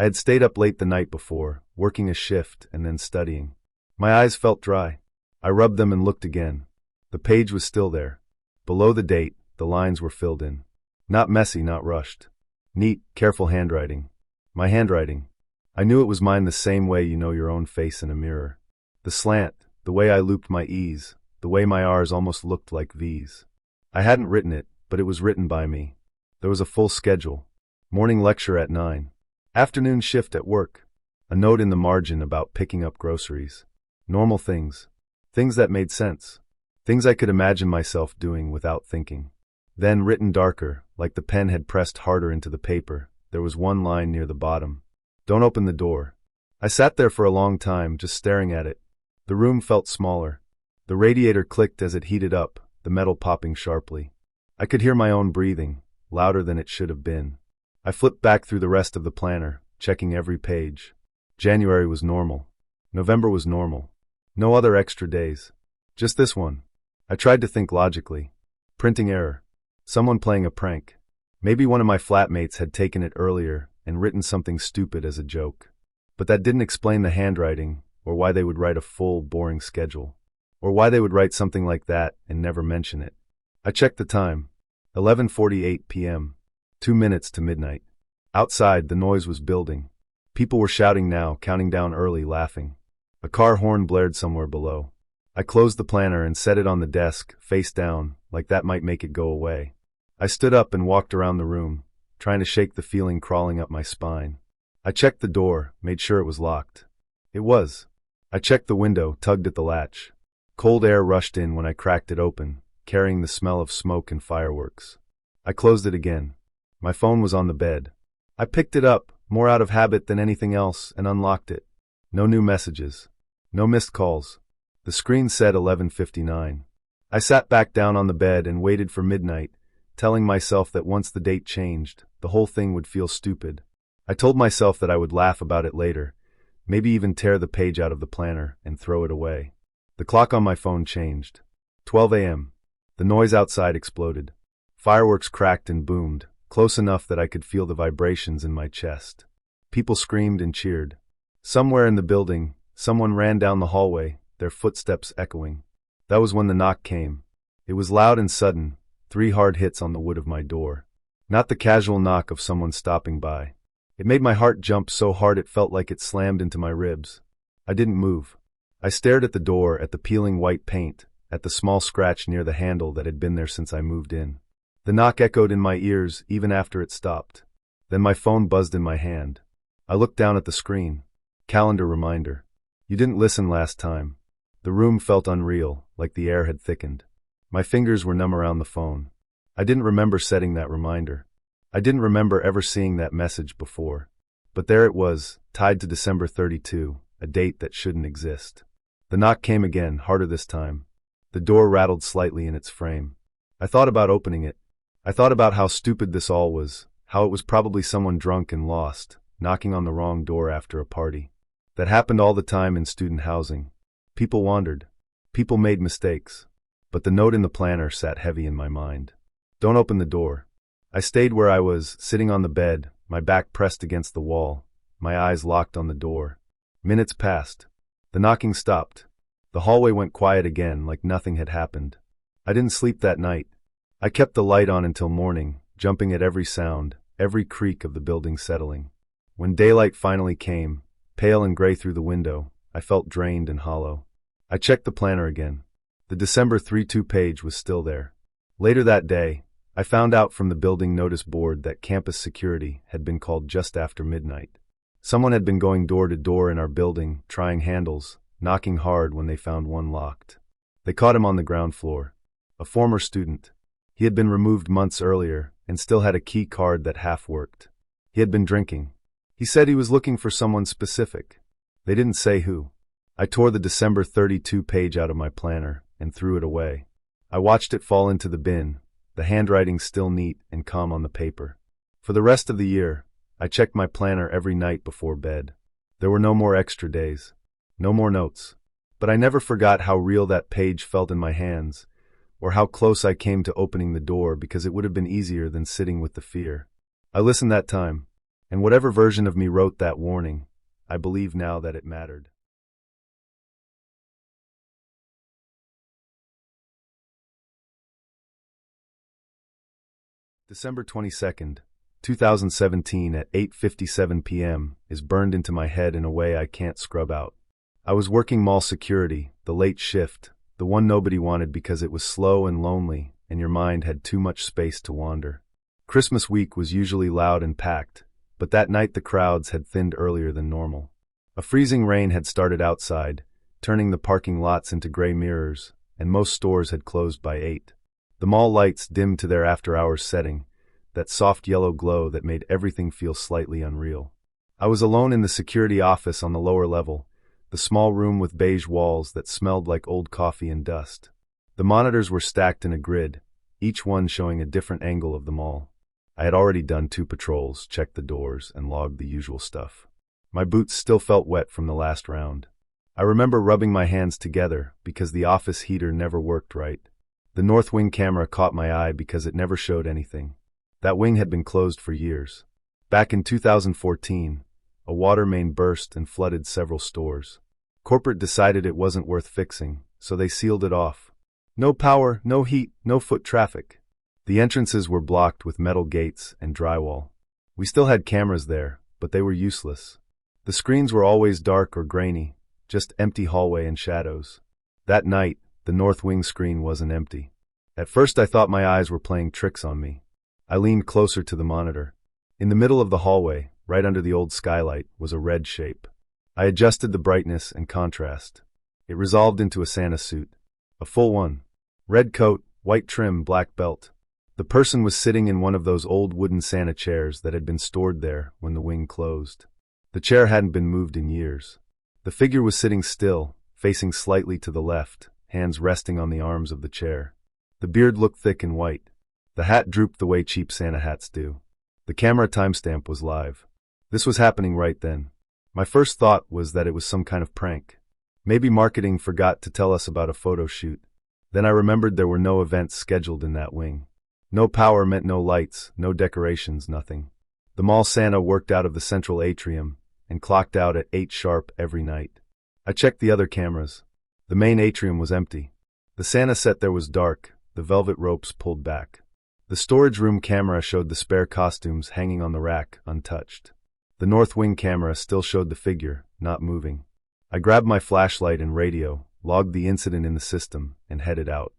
S1: I had stayed up late the night before, working a shift and then studying. My eyes felt dry. I rubbed them and looked again. The page was still there. Below the date, the lines were filled in. Not messy, not rushed. Neat, careful handwriting. My handwriting. I knew it was mine the same way you know your own face in a mirror. The slant, the way I looped my E's, the way my R's almost looked like V's. I hadn't written it, but it was written by me. There was a full schedule. Morning lecture at 9. Afternoon shift at work. A note in the margin about picking up groceries. Normal things. Things that made sense. Things I could imagine myself doing without thinking. Then, written darker, like the pen had pressed harder into the paper, there was one line near the bottom. Don't open the door. I sat there for a long time, just staring at it. The room felt smaller. The radiator clicked as it heated up, the metal popping sharply. I could hear my own breathing, louder than it should have been. I flipped back through the rest of the planner, checking every page. January was normal. November was normal. No other extra days. Just this one. I tried to think logically. Printing error. Someone playing a prank. Maybe one of my flatmates had taken it earlier and written something stupid as a joke. But that didn't explain the handwriting, or why they would write a full, boring schedule. Or why they would write something like that and never mention it. I checked the time. 11:48 p.m. 2 minutes to midnight. Outside, the noise was building. People were shouting now, counting down early, laughing. A car horn blared somewhere below. I closed the planner and set it on the desk, face down, like that might make it go away. I stood up and walked around the room, trying to shake the feeling crawling up my spine. I checked the door, made sure it was locked. It was. I checked the window, tugged at the latch. Cold air rushed in when I cracked it open, carrying the smell of smoke and fireworks. I closed it again. My phone was on the bed. I picked it up, more out of habit than anything else, and unlocked it. No new messages. No missed calls. The screen said 11:59. I sat back down on the bed and waited for midnight, telling myself that once the date changed, the whole thing would feel stupid. I told myself that I would laugh about it later, maybe even tear the page out of the planner and throw it away. The clock on my phone changed. 12 a.m. The noise outside exploded. Fireworks cracked and boomed, close enough that I could feel the vibrations in my chest. People screamed and cheered. Somewhere in the building, someone ran down the hallway, their footsteps echoing. That was when the knock came. It was loud and sudden, 3 hard hits on the wood of my door. Not the casual knock of someone stopping by. It made my heart jump so hard it felt like it slammed into my ribs. I didn't move. I stared at the door, at the peeling white paint, at the small scratch near the handle that had been there since I moved in. The knock echoed in my ears even after it stopped. Then my phone buzzed in my hand. I looked down at the screen. Calendar reminder. You didn't listen last time. The room felt unreal, like the air had thickened. My fingers were numb around the phone. I didn't remember setting that reminder. I didn't remember ever seeing that message before. But there it was, tied to December 32, a date that shouldn't exist. The knock came again, harder this time. The door rattled slightly in its frame. I thought about opening it. I thought about how stupid this all was, how it was probably someone drunk and lost, knocking on the wrong door after a party. That happened all the time in student housing. People wandered. People made mistakes. But the note in the planner sat heavy in my mind. Don't open the door. I stayed where I was, sitting on the bed, my back pressed against the wall, my eyes locked on the door. Minutes passed. The knocking stopped. The hallway went quiet again, like nothing had happened. I didn't sleep that night. I kept the light on until morning, jumping at every sound, every creak of the building settling. When daylight finally came, pale and gray through the window, I felt drained and hollow. I checked the planner again. The December 3-2 page was still there. Later that day, I found out from the building notice board that campus security had been called just after midnight. Someone had been going door to door in our building, trying handles, knocking hard when they found one locked. They caught him on the ground floor. A former student. He had been removed months earlier and still had a key card that half worked. He had been drinking. He said he was looking for someone specific. They didn't say who. I tore the December 32 page out of my planner and threw it away. I watched it fall into the bin, the handwriting still neat and calm on the paper. For the rest of the year, I checked my planner every night before bed. There were no more extra days. No more notes. But I never forgot how real that page felt in my hands, or how close I came to opening the door because it would have been easier than sitting with the fear. I listened that time. And whatever version of me wrote that warning, I believe now that it mattered. December 22nd, 2017 at 8:57 p.m. is burned into my head in a way I can't scrub out. I was working mall security, the late shift, the one nobody wanted because it was slow and lonely and your mind had too much space to wander. Christmas week was usually loud and packed, but that night the crowds had thinned earlier than normal. A freezing rain had started outside, turning the parking lots into gray mirrors, and most stores had closed by 8. The mall lights dimmed to their after-hours setting, that soft yellow glow that made everything feel slightly unreal. I was alone in the security office on the lower level, the small room with beige walls that smelled like old coffee and dust. The monitors were stacked in a grid, each one showing a different angle of the mall. I had already done 2 patrols, checked the doors, and logged the usual stuff. My boots still felt wet from the last round. I remember rubbing my hands together because the office heater never worked right. The north wing camera caught my eye because it never showed anything. That wing had been closed for years. Back in 2014, a water main burst and flooded several stores. Corporate decided it wasn't worth fixing, so they sealed it off. No power, no heat, no foot traffic. The entrances were blocked with metal gates and drywall. We still had cameras there, but they were useless. The screens were always dark or grainy, just empty hallway and shadows. That night, the north wing screen wasn't empty. At first I thought my eyes were playing tricks on me. I leaned closer to the monitor. In the middle of the hallway, right under the old skylight, was a red shape. I adjusted the brightness and contrast. It resolved into a Santa suit. A full one. Red coat, white trim, black belt. The person was sitting in one of those old wooden Santa chairs that had been stored there when the wing closed. The chair hadn't been moved in years. The figure was sitting still, facing slightly to the left, hands resting on the arms of the chair. The beard looked thick and white. The hat drooped the way cheap Santa hats do. The camera timestamp was live. This was happening right then. My first thought was that it was some kind of prank. Maybe marketing forgot to tell us about a photo shoot. Then I remembered there were no events scheduled in that wing. No power meant no lights, no decorations, nothing. The mall Santa worked out of the central atrium and clocked out at 8 sharp every night. I checked the other cameras. The main atrium was empty. The Santa set there was dark, the velvet ropes pulled back. The storage room camera showed the spare costumes hanging on the rack, untouched. The north wing camera still showed the figure, not moving. I grabbed my flashlight and radio, logged the incident in the system, and headed out.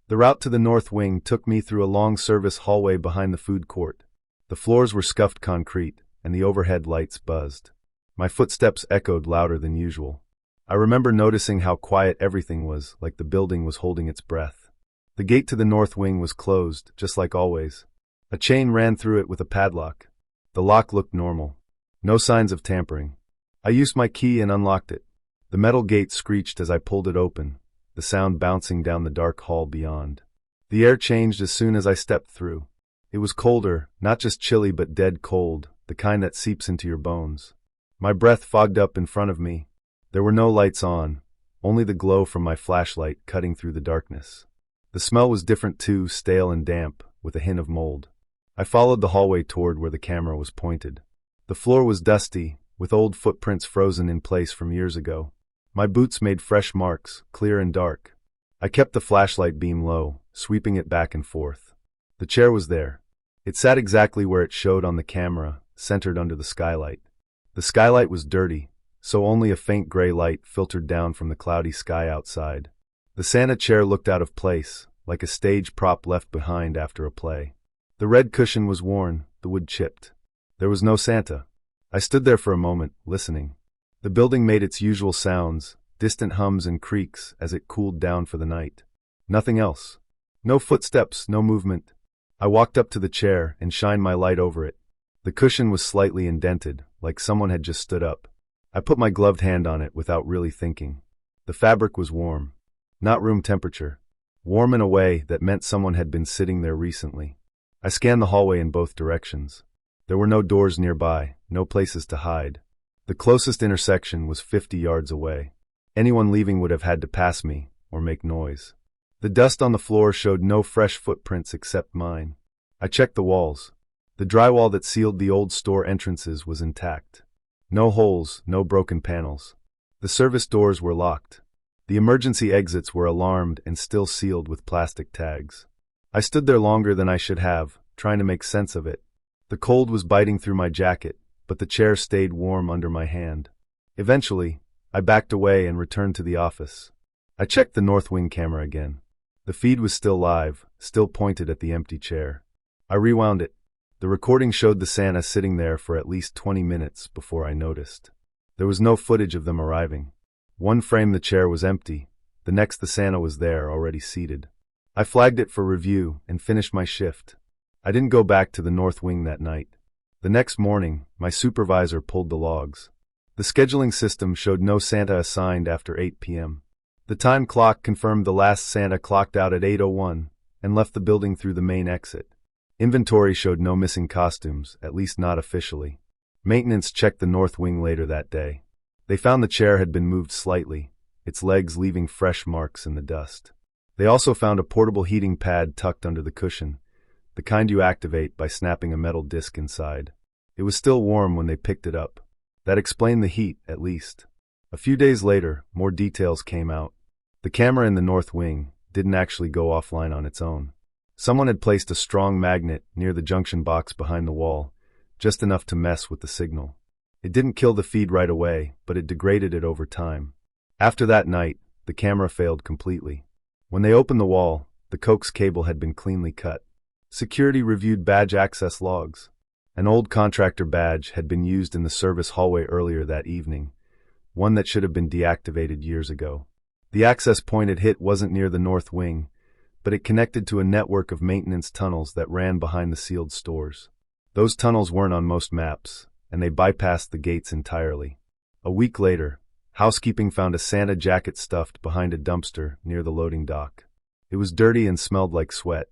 S1: The route to the north wing took me through a long service hallway behind the food court. The floors were scuffed concrete, and the overhead lights buzzed. My footsteps echoed louder than usual. I remember noticing how quiet everything was, like the building was holding its breath. The gate to the north wing was closed, just like always. A chain ran through it with a padlock. The lock looked normal. No signs of tampering. I used my key and unlocked it. The metal gate screeched as I pulled it open, the sound bouncing down the dark hall beyond. The air changed as soon as I stepped through. It was colder, not just chilly but dead cold, the kind that seeps into your bones. My breath fogged up in front of me. There were no lights on, only the glow from my flashlight cutting through the darkness. The smell was different too, stale and damp, with a hint of mold. I followed the hallway toward where the camera was pointed. The floor was dusty, with old footprints frozen in place from years ago. My boots made fresh marks, clear and dark. I kept the flashlight beam low, sweeping it back and forth. The chair was there. It sat exactly where it showed on the camera, centered under the skylight. The skylight was dirty, so only a faint gray light filtered down from the cloudy sky outside. The Santa chair looked out of place, like a stage prop left behind after a play. The red cushion was worn, the wood chipped. There was no Santa. I stood there for a moment, listening. The building made its usual sounds, distant hums and creaks as it cooled down for the night. Nothing else. No footsteps, no movement. I walked up to the chair and shined my light over it. The cushion was slightly indented, like someone had just stood up. I put my gloved hand on it without really thinking. The fabric was warm. Not room temperature. Warm in a way that meant someone had been sitting there recently. I scanned the hallway in both directions. There were no doors nearby, no places to hide. The closest intersection was 50 yards away. Anyone leaving would have had to pass me, or make noise. The dust on the floor showed no fresh footprints except mine. I checked the walls. The drywall that sealed the old store entrances was intact. No holes, no broken panels. The service doors were locked. The emergency exits were alarmed and still sealed with plastic tags. I stood there longer than I should have, trying to make sense of it. The cold was biting through my jacket, but the chair stayed warm under my hand. Eventually, I backed away and returned to the office. I checked the north wing camera again. The feed was still live, still pointed at the empty chair. I rewound it. The recording showed the Santa sitting there for at least 20 minutes before I noticed. There was no footage of them arriving. One frame the chair was empty, the next the Santa was there, already seated. I flagged it for review and finished my shift. I didn't go back to the north wing that night. The next morning, my supervisor pulled the logs. The scheduling system showed no Santa assigned after 8 p.m. The time clock confirmed the last Santa clocked out at 8:01 and left the building through the main exit. Inventory showed no missing costumes, at least not officially. Maintenance checked the north wing later that day. They found the chair had been moved slightly, its legs leaving fresh marks in the dust. They also found a portable heating pad tucked under the cushion, the kind you activate by snapping a metal disc inside. It was still warm when they picked it up. That explained the heat, at least. A few days later, more details came out. The camera in the north wing didn't actually go offline on its own. Someone had placed a strong magnet near the junction box behind the wall, just enough to mess with the signal. It didn't kill the feed right away, but it degraded it over time. After that night, the camera failed completely. When they opened the wall, the coax cable had been cleanly cut. Security reviewed badge access logs. An old contractor badge had been used in the service hallway earlier that evening, one that should have been deactivated years ago. The access point it hit wasn't near the north wing, but it connected to a network of maintenance tunnels that ran behind the sealed stores. Those tunnels weren't on most maps, and they bypassed the gates entirely. A week later, housekeeping found a Santa jacket stuffed behind a dumpster near the loading dock. It was dirty and smelled like sweat.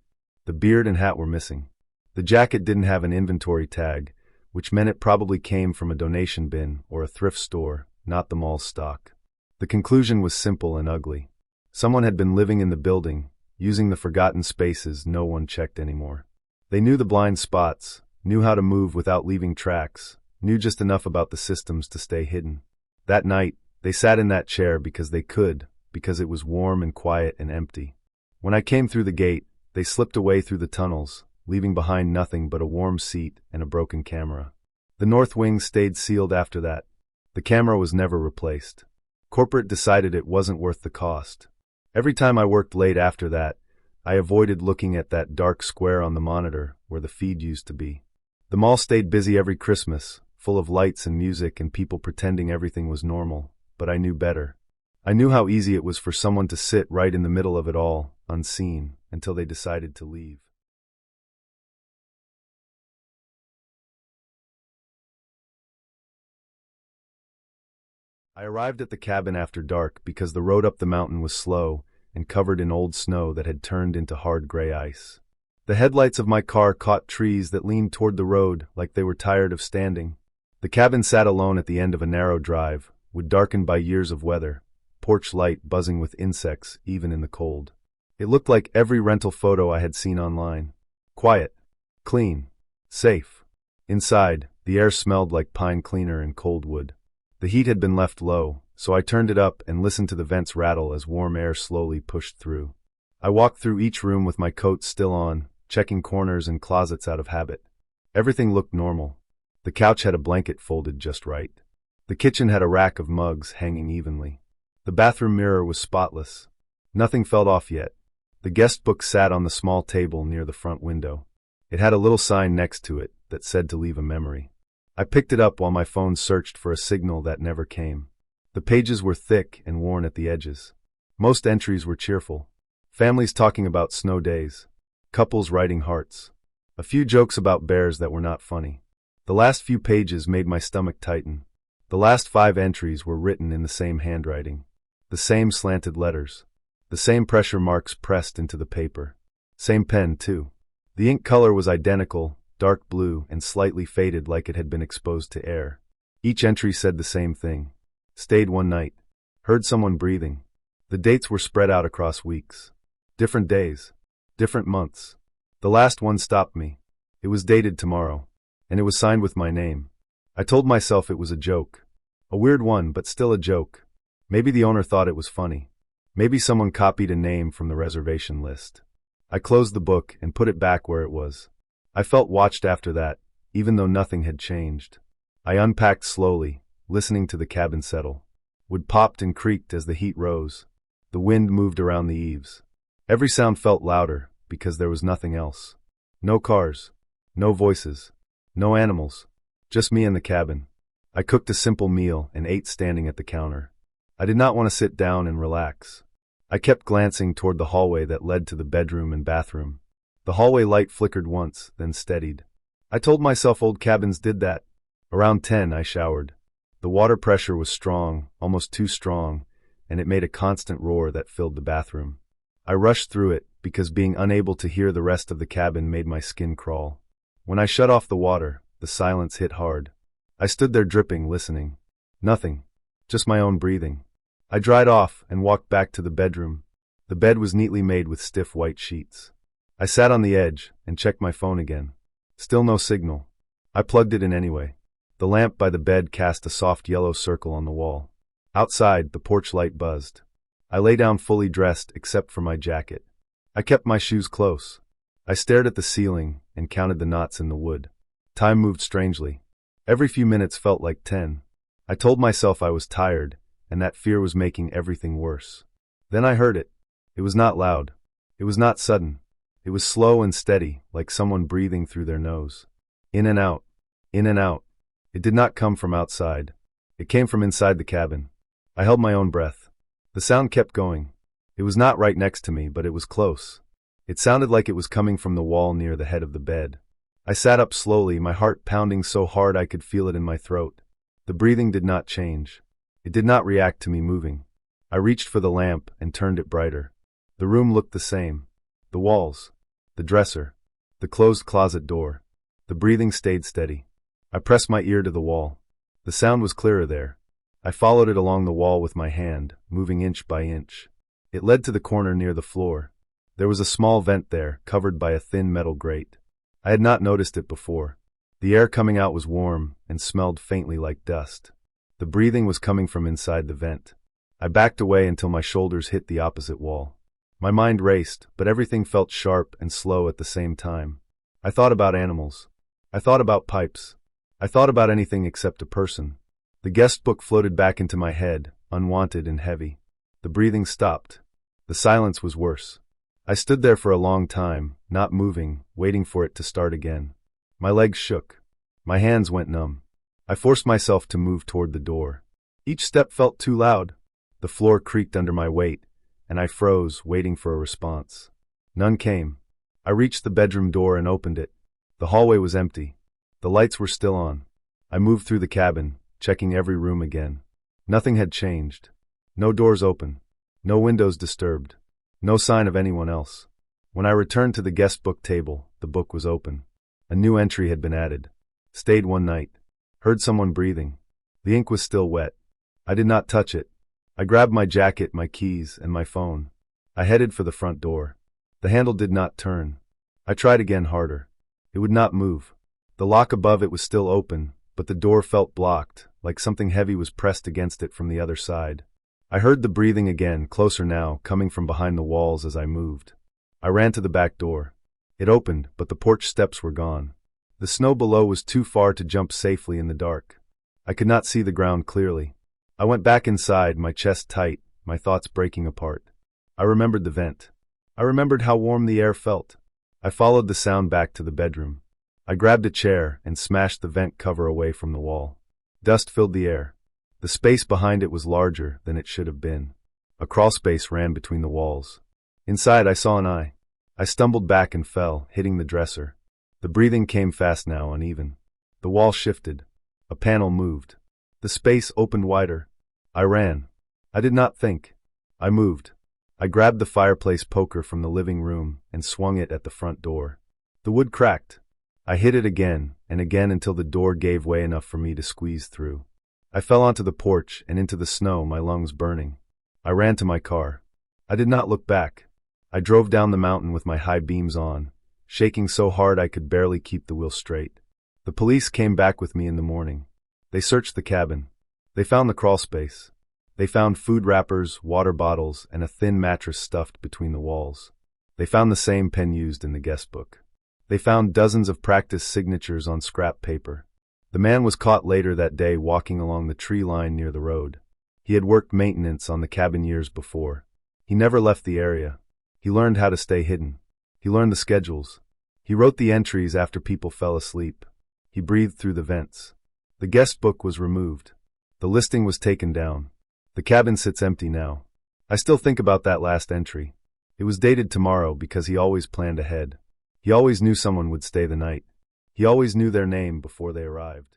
S1: The beard and hat were missing. The jacket didn't have an inventory tag, which meant it probably came from a donation bin or a thrift store, not the mall's stock. The conclusion was simple and ugly. Someone had been living in the building, using the forgotten spaces no one checked anymore. They knew the blind spots, knew how to move without leaving tracks, knew just enough about the systems to stay hidden. That night, they sat in that chair because they could, because it was warm and quiet and empty. When I came through the gate, they slipped away through the tunnels, leaving behind nothing but a warm seat and a broken camera. The north wing stayed sealed after that. The camera was never replaced. Corporate decided it wasn't worth the cost. Every time I worked late after that, I avoided looking at that dark square on the monitor where the feed used to be. The mall stayed busy every Christmas, full of lights and music and people pretending everything was normal, but I knew better. I knew how easy it was for someone to sit right in the middle of it all, unseen, until they decided to leave. I arrived at the cabin after dark because the road up the mountain was slow and covered in old snow that had turned into hard gray ice. The headlights of my car caught trees that leaned toward the road like they were tired of standing. The cabin sat alone at the end of a narrow drive, wood darkened by years of weather, porch light buzzing with insects even in the cold. It looked like every rental photo I had seen online. Quiet, clean, safe. Inside, the air smelled like pine cleaner and cold wood. The heat had been left low, so I turned it up and listened to the vents rattle as warm air slowly pushed through. I walked through each room with my coat still on, checking corners and closets out of habit. Everything looked normal. The couch had a blanket folded just right. The kitchen had a rack of mugs hanging evenly. The bathroom mirror was spotless. Nothing felt off yet. The guest book sat on the small table near the front window. It had a little sign next to it that said to leave a memory. I picked it up while my phone searched for a signal that never came. The pages were thick and worn at the edges. Most entries were cheerful. Families talking about snow days. Couples writing hearts. A few jokes about bears that were not funny. The last few pages made my stomach tighten. The last 5 entries were written in the same handwriting. The same slanted letters. The same pressure marks pressed into the paper. Same pen, too. The ink color was identical, dark blue and slightly faded like it had been exposed to air. Each entry said the same thing. Stayed one night. Heard someone breathing. The dates were spread out across weeks. Different days. Different months. The last one stopped me. It was dated tomorrow, and it was signed with my name. I told myself it was a joke. A weird one, but still a joke. Maybe the owner thought it was funny. Maybe someone copied a name from the reservation list. I closed the book and put it back where it was. I felt watched after that, even though nothing had changed. I unpacked slowly, listening to the cabin settle. Wood popped and creaked as the heat rose. The wind moved around the eaves. Every sound felt louder, because there was nothing else. No cars. No voices. No animals. Just me and the cabin. I cooked a simple meal and ate standing at the counter. I did not want to sit down and relax. I kept glancing toward the hallway that led to the bedroom and bathroom. The hallway light flickered once, then steadied. I told myself old cabins did that. Around 10, I showered. The water pressure was strong, almost too strong, and it made a constant roar that filled the bathroom. I rushed through it, because being unable to hear the rest of the cabin made my skin crawl. When I shut off the water, the silence hit hard. I stood there dripping, listening. Nothing. Just my own breathing. I dried off and walked back to the bedroom. The bed was neatly made with stiff white sheets. I sat on the edge and checked my phone again. Still no signal. I plugged it in anyway. The lamp by the bed cast a soft yellow circle on the wall. Outside, the porch light buzzed. I lay down fully dressed except for my jacket. I kept my shoes close. I stared at the ceiling and counted the knots in the wood. Time moved strangely. Every few minutes felt like 10. I told myself I was tired, and that fear was making everything worse. Then I heard it. It was not loud. It was not sudden. It was slow and steady, like someone breathing through their nose. In and out. In and out. It did not come from outside. It came from inside the cabin. I held my own breath. The sound kept going. It was not right next to me, but it was close. It sounded like it was coming from the wall near the head of the bed. I sat up slowly, my heart pounding so hard I could feel it in my throat. The breathing did not change. It did not react to me moving. I reached for the lamp and turned it brighter. The room looked the same. The walls. The dresser. The closed closet door. The breathing stayed steady. I pressed my ear to the wall. The sound was clearer there. I followed it along the wall with my hand, moving inch by inch. It led to the corner near the floor. There was a small vent there, covered by a thin metal grate. I had not noticed it before. The air coming out was warm and smelled faintly like dust. The breathing was coming from inside the vent. I backed away until my shoulders hit the opposite wall. My mind raced, but everything felt sharp and slow at the same time. I thought about animals. I thought about pipes. I thought about anything except a person. The guest book floated back into my head, unwanted and heavy. The breathing stopped. The silence was worse. I stood there for a long time, not moving, waiting for it to start again. My legs shook. My hands went numb. I forced myself to move toward the door. Each step felt too loud. The floor creaked under my weight, and I froze, waiting for a response. None came. I reached the bedroom door and opened it. The hallway was empty. The lights were still on. I moved through the cabin, checking every room again. Nothing had changed. No doors open. No windows disturbed. No sign of anyone else. When I returned to the guest book table, the book was open. A new entry had been added. Stayed one night. Heard someone breathing. The ink was still wet. I did not touch it. I grabbed my jacket, my keys, and my phone. I headed for the front door. The handle did not turn. I tried again harder. It would not move. The lock above it was still open, but the door felt blocked, like something heavy was pressed against it from the other side. I heard the breathing again, closer now, coming from behind the walls as I moved. I ran to the back door. It opened, but the porch steps were gone. The snow below was too far to jump safely in the dark. I could not see the ground clearly. I went back inside, my chest tight, my thoughts breaking apart. I remembered the vent. I remembered how warm the air felt. I followed the sound back to the bedroom. I grabbed a chair and smashed the vent cover away from the wall. Dust filled the air. The space behind it was larger than it should have been. A crawlspace ran between the walls. Inside I saw an eye. I stumbled back and fell, hitting the dresser. The breathing came fast now, uneven. The wall shifted. A panel moved. The space opened wider. I ran. I did not think. I moved. I grabbed the fireplace poker from the living room and swung it at the front door. The wood cracked. I hit it again and again until the door gave way enough for me to squeeze through. I fell onto the porch and into the snow, my lungs burning. I ran to my car. I did not look back. I drove down the mountain with my high beams on, shaking so hard I could barely keep the wheel straight. The police came back with me in the morning. They searched the cabin. They found the crawl space. They found food wrappers, water bottles, and a thin mattress stuffed between the walls. They found the same pen used in the guest book. They found dozens of practice signatures on scrap paper. The man was caught later that day walking along the tree line near the road. He had worked maintenance on the cabin years before. He never left the area. He learned how to stay hidden. He learned the schedules. He wrote the entries after people fell asleep. He breathed through the vents. The guest book was removed. The listing was taken down. The cabin sits empty now. I still think about that last entry. It was dated tomorrow because he always planned ahead. He always knew someone would stay the night. He always knew their name before they arrived.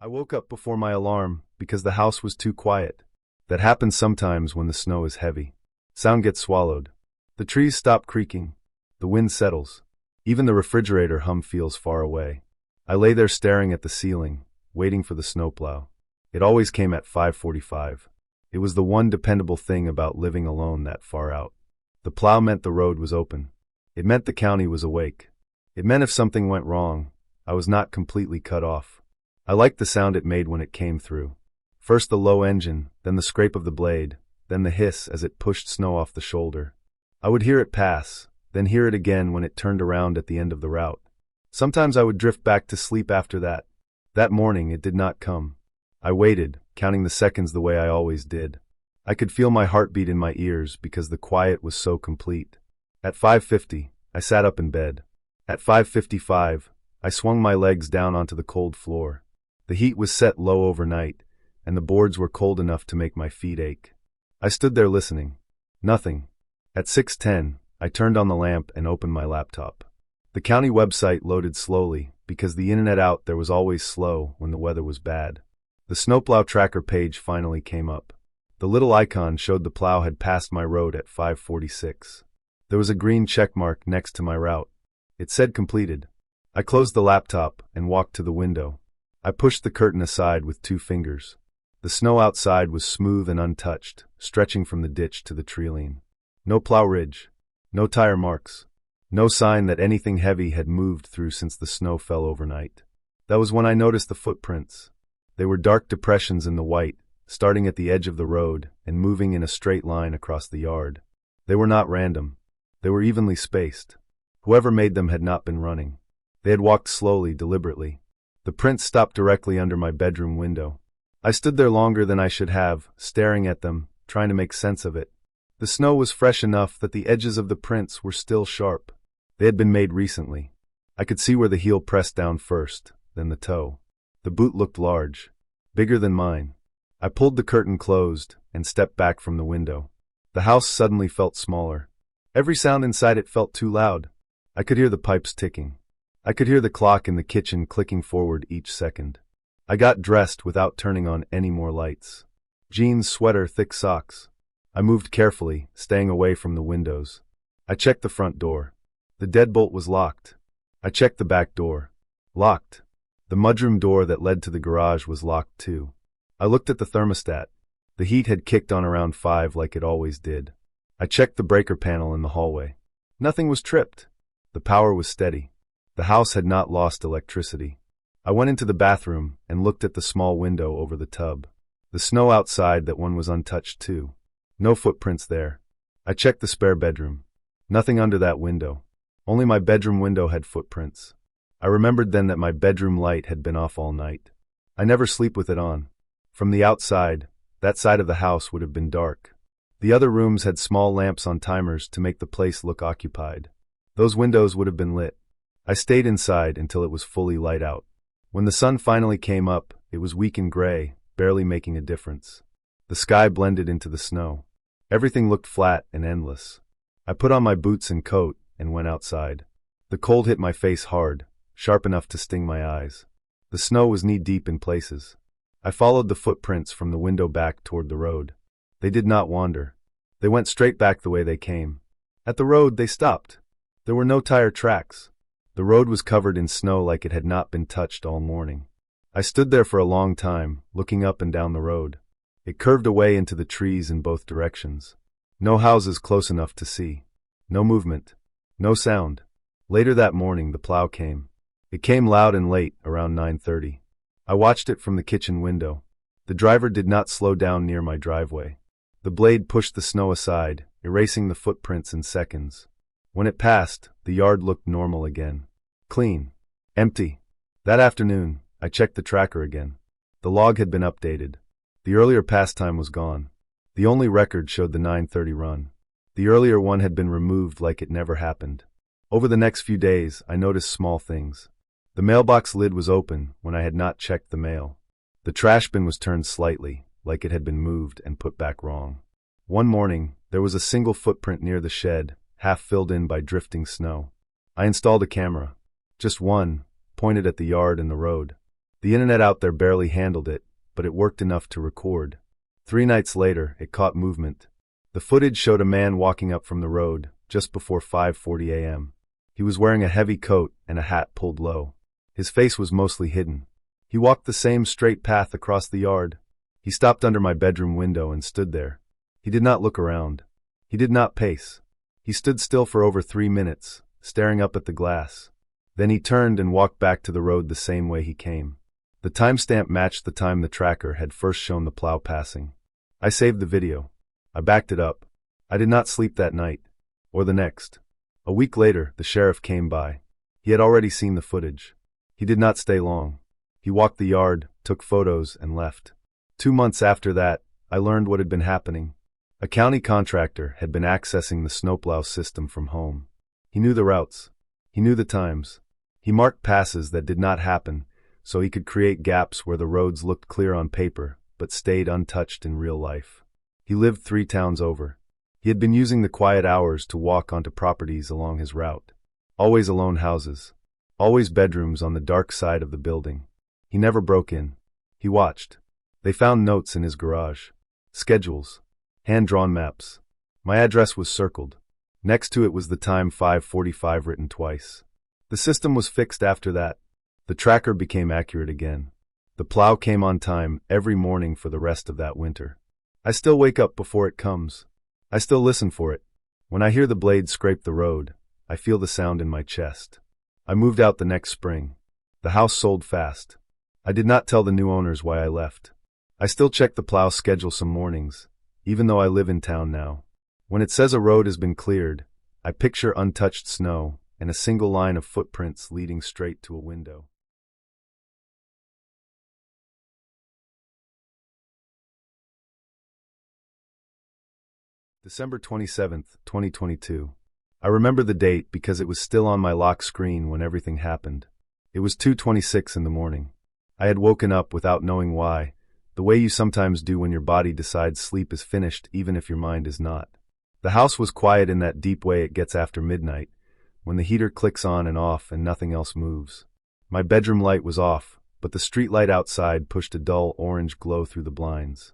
S1: I woke up before my alarm because the house was too quiet. That happens sometimes when the snow is heavy. Sound gets swallowed. The trees stop creaking. The wind settles. Even the refrigerator hum feels far away. I lay there staring at the ceiling, waiting for the snowplow. It always came at 5:45. It was the one dependable thing about living alone that far out. The plow meant the road was open. It meant the county was awake. It meant if something went wrong, I was not completely cut off. I liked the sound it made when it came through. First the low engine, then the scrape of the blade, then the hiss as it pushed snow off the shoulder. I would hear it pass, then hear it again when it turned around at the end of the route. Sometimes I would drift back to sleep after that. That morning it did not come. I waited, counting the seconds the way I always did. I could feel my heartbeat in my ears because the quiet was so complete. At 5:50, I sat up in bed. At 5:55, I swung my legs down onto the cold floor. The heat was set low overnight, and the boards were cold enough to make my feet ache. I stood there listening. Nothing. At 6:10, I turned on the lamp and opened my laptop. The county website loaded slowly because the internet out there was always slow when the weather was bad. The snowplow tracker page finally came up. The little icon showed the plow had passed my road at 5:46. There was a green check mark next to my route. It said completed. I closed the laptop and walked to the window. I pushed the curtain aside with 2 fingers. The snow outside was smooth and untouched, stretching from the ditch to the treeline. No plow ridge. No tire marks. No sign that anything heavy had moved through since the snow fell overnight. That was when I noticed the footprints. They were dark depressions in the white, starting at the edge of the road and moving in a straight line across the yard. They were not random. They were evenly spaced. Whoever made them had not been running. They had walked slowly, deliberately. The prints stopped directly under my bedroom window. I stood there longer than I should have, staring at them, trying to make sense of it. The snow was fresh enough that the edges of the prints were still sharp. They had been made recently. I could see where the heel pressed down first, then the toe. The boot looked large, bigger than mine. I pulled the curtain closed and stepped back from the window. The house suddenly felt smaller. Every sound inside it felt too loud. I could hear the pipes ticking. I could hear the clock in the kitchen clicking forward each second. I got dressed without turning on any more lights. Jeans, sweater, thick socks. I moved carefully, staying away from the windows. I checked the front door. The deadbolt was locked. I checked the back door. Locked. The mudroom door that led to the garage was locked too. I looked at the thermostat. The heat had kicked on around 5 like it always did. I checked the breaker panel in the hallway. Nothing was tripped. The power was steady. The house had not lost electricity. I went into the bathroom and looked at the small window over the tub. The snow outside, that one was untouched too. No footprints there. I checked the spare bedroom. Nothing under that window. Only my bedroom window had footprints. I remembered then that my bedroom light had been off all night. I never sleep with it on. From the outside, that side of the house would have been dark. The other rooms had small lamps on timers to make the place look occupied. Those windows would have been lit. I stayed inside until it was fully light out. When the sun finally came up, it was weak and gray, barely making a difference. The sky blended into the snow. Everything looked flat and endless. I put on my boots and coat and went outside. The cold hit my face hard, sharp enough to sting my eyes. The snow was knee-deep in places. I followed the footprints from the window back toward the road. They did not wander. They went straight back the way they came. At the road, they stopped. There were no tire tracks. The road was covered in snow like it had not been touched all morning. I stood there for a long time, looking up and down the road. It curved away into the trees in both directions. No houses close enough to see. No movement. No sound. Later that morning, the plow came. It came loud and late, around 9:30. I watched it from the kitchen window. The driver did not slow down near my driveway. The blade pushed the snow aside, erasing the footprints in seconds. When it passed, the yard looked normal again. Clean. Empty. That afternoon, I checked the tracker again. The log had been updated. The earlier pastime was gone. The only record showed the 9:30 run. The earlier one had been removed like it never happened. Over the next few days, I noticed small things. The mailbox lid was open when I had not checked the mail. The trash bin was turned slightly, like it had been moved and put back wrong. One morning, there was a single footprint near the shed, half filled in by drifting snow. I installed a camera. Just one, pointed at the yard and the road. The internet out there barely handled it, but it worked enough to record. 3 nights later, it caught movement. The footage showed a man walking up from the road, just before 5:40 a.m. He was wearing a heavy coat and a hat pulled low. His face was mostly hidden. He walked the same straight path across the yard. He stopped under my bedroom window and stood there. He did not look around. He did not pace. He stood still for over 3 minutes, staring up at the glass. Then he turned and walked back to the road the same way he came. The timestamp matched the time the tracker had first shown the plow passing. I saved the video. I backed it up. I did not sleep that night, or the next. A week later, the sheriff came by. He had already seen the footage. He did not stay long. He walked the yard, took photos, and left. 2 months after that, I learned what had been happening. A county contractor had been accessing the snowplow system from home. He knew the routes. He knew the times. He marked passes that did not happen, so he could create gaps where the roads looked clear on paper, but stayed untouched in real life. He lived 3 towns over. He had been using the quiet hours to walk onto properties along his route. Always alone houses. Always bedrooms on the dark side of the building. He never broke in. He watched. They found notes in his garage. Schedules. Hand-drawn maps. My address was circled. Next to it was the time 5:45 written twice. The system was fixed after that. The tracker became accurate again. The plow came on time every morning for the rest of that winter. I still wake up before it comes. I still listen for it. When I hear the blade scrape the road, I feel the sound in my chest. I moved out the next spring. The house sold fast. I did not tell the new owners why I left. I still check the plow schedule some mornings, even though I live in town now. When it says a road has been cleared, I picture untouched snow and a single line of footprints leading straight to a window. December 27th, 2022. I remember the date because it was still on my lock screen when everything happened. It was 2:26 in the morning. I had woken up without knowing why, the way you sometimes do when your body decides sleep is finished even if your mind is not. The house was quiet in that deep way it gets after midnight, when the heater clicks on and off and nothing else moves. My bedroom light was off, but the street light outside pushed a dull orange glow through the blinds.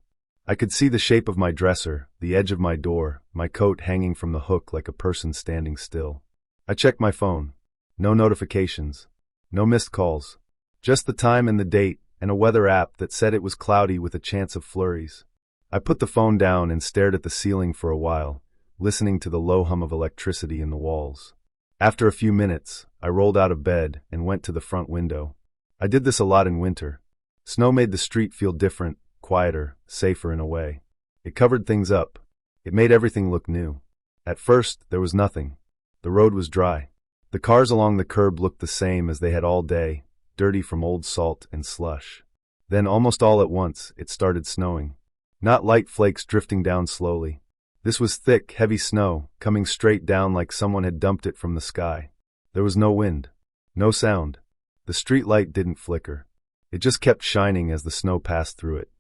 S1: I could see the shape of my dresser, the edge of my door, my coat hanging from the hook like a person standing still. I checked my phone. No notifications. No missed calls. Just the time and the date, and a weather app that said it was cloudy with a chance of flurries. I put the phone down and stared at the ceiling for a while, listening to the low hum of electricity in the walls. After a few minutes, I rolled out of bed and went to the front window. I did this a lot in winter. Snow made the street feel different, quieter, safer in a way. It covered things up. It made everything look new. At first, there was nothing. The road was dry. The cars along the curb looked the same as they had all day, dirty from old salt and slush. Then, almost all at once, it started snowing. Not light flakes drifting down slowly. This was thick, heavy snow, coming straight down like someone had dumped it from the sky. There was no wind. No sound. The street light didn't flicker. It just kept shining as the snow passed through it.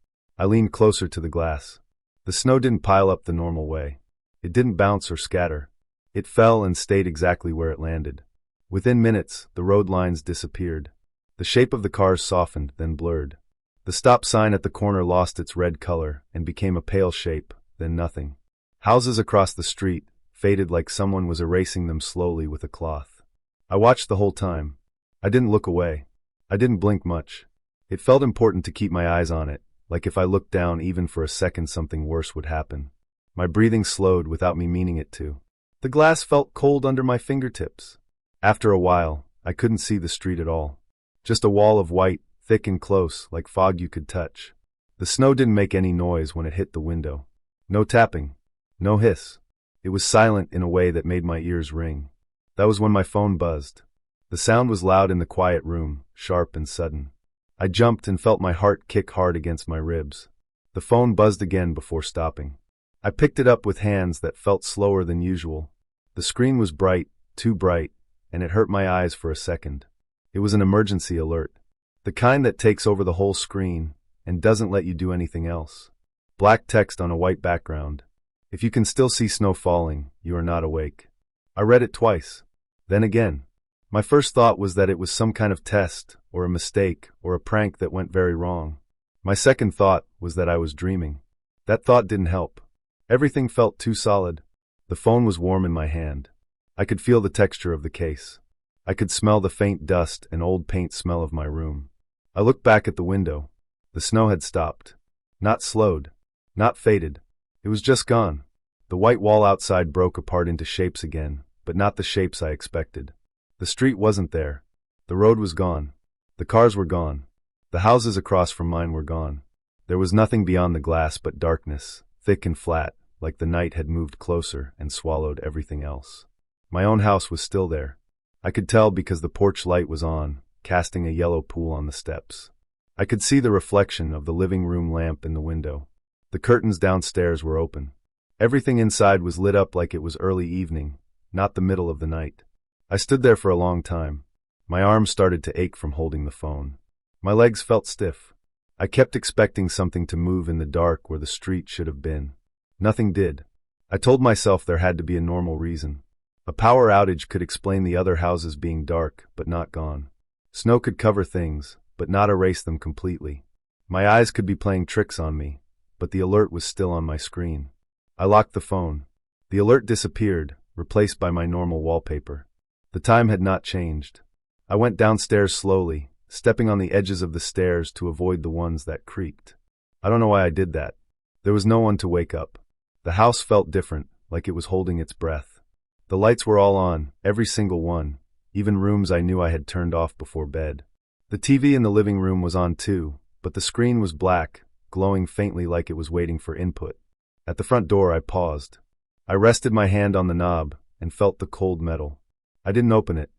S1: I leaned closer to the glass. The snow didn't pile up the normal way. It didn't bounce or scatter. It fell and stayed exactly where it landed. Within minutes, the road lines disappeared. The shape of the cars softened, then blurred. The stop sign at the corner lost its red color and became a pale shape, then nothing. Houses across the street faded like someone was erasing them slowly with a cloth. I watched the whole time. I didn't look away. I didn't blink much. It felt important to keep my eyes on it, like if I looked down even for a second something worse would happen. My breathing slowed without me meaning it to. The glass felt cold under my fingertips. After a while, I couldn't see the street at all. Just a wall of white, thick and close, like fog you could touch. The snow didn't make any noise when it hit the window. No tapping. No hiss. It was silent in a way that made my ears ring. That was when my phone buzzed. The sound was loud in the quiet room, sharp and sudden. I jumped and felt my heart kick hard against my ribs. The phone buzzed again before stopping. I picked it up with hands that felt slower than usual. The screen was bright, too bright, and it hurt my eyes for a second. It was an emergency alert. The kind that takes over the whole screen and doesn't let you do anything else. Black text on a white background. If you can still see snow falling, you are not awake. I read it twice. Then again. My first thought was that it was some kind of test, or a mistake, or a prank that went very wrong. My second thought was that I was dreaming. That thought didn't help. Everything felt too solid. The phone was warm in my hand. I could feel the texture of the case. I could smell the faint dust and old paint smell of my room. I looked back at the window. The snow had stopped. Not slowed. Not faded. It was just gone. The white wall outside broke apart into shapes again, but not the shapes I expected. The street wasn't there. The road was gone. The cars were gone. The houses across from mine were gone. There was nothing beyond the glass but darkness, thick and flat, like the night had moved closer and swallowed everything else. My own house was still there. I could tell because the porch light was on, casting a yellow pool on the steps. I could see the reflection of the living room lamp in the window. The curtains downstairs were open. Everything inside was lit up like it was early evening, not the middle of the night. I stood there for a long time. My arms started to ache from holding the phone. My legs felt stiff. I kept expecting something to move in the dark where the street should have been. Nothing did. I told myself there had to be a normal reason. A power outage could explain the other houses being dark, but not gone. Snow could cover things, but not erase them completely. My eyes could be playing tricks on me, but the alert was still on my screen. I locked the phone. The alert disappeared, replaced by my normal wallpaper. The time had not changed. I went downstairs slowly, stepping on the edges of the stairs to avoid the ones that creaked. I don't know why I did that. There was no one to wake up. The house felt different, like it was holding its breath. The lights were all on, every single one, even rooms I knew I had turned off before bed. The TV in the living room was on too, but the screen was black, glowing faintly like it was waiting for input. At the front door I paused. I rested my hand on the knob and felt the cold metal. I didn't open it.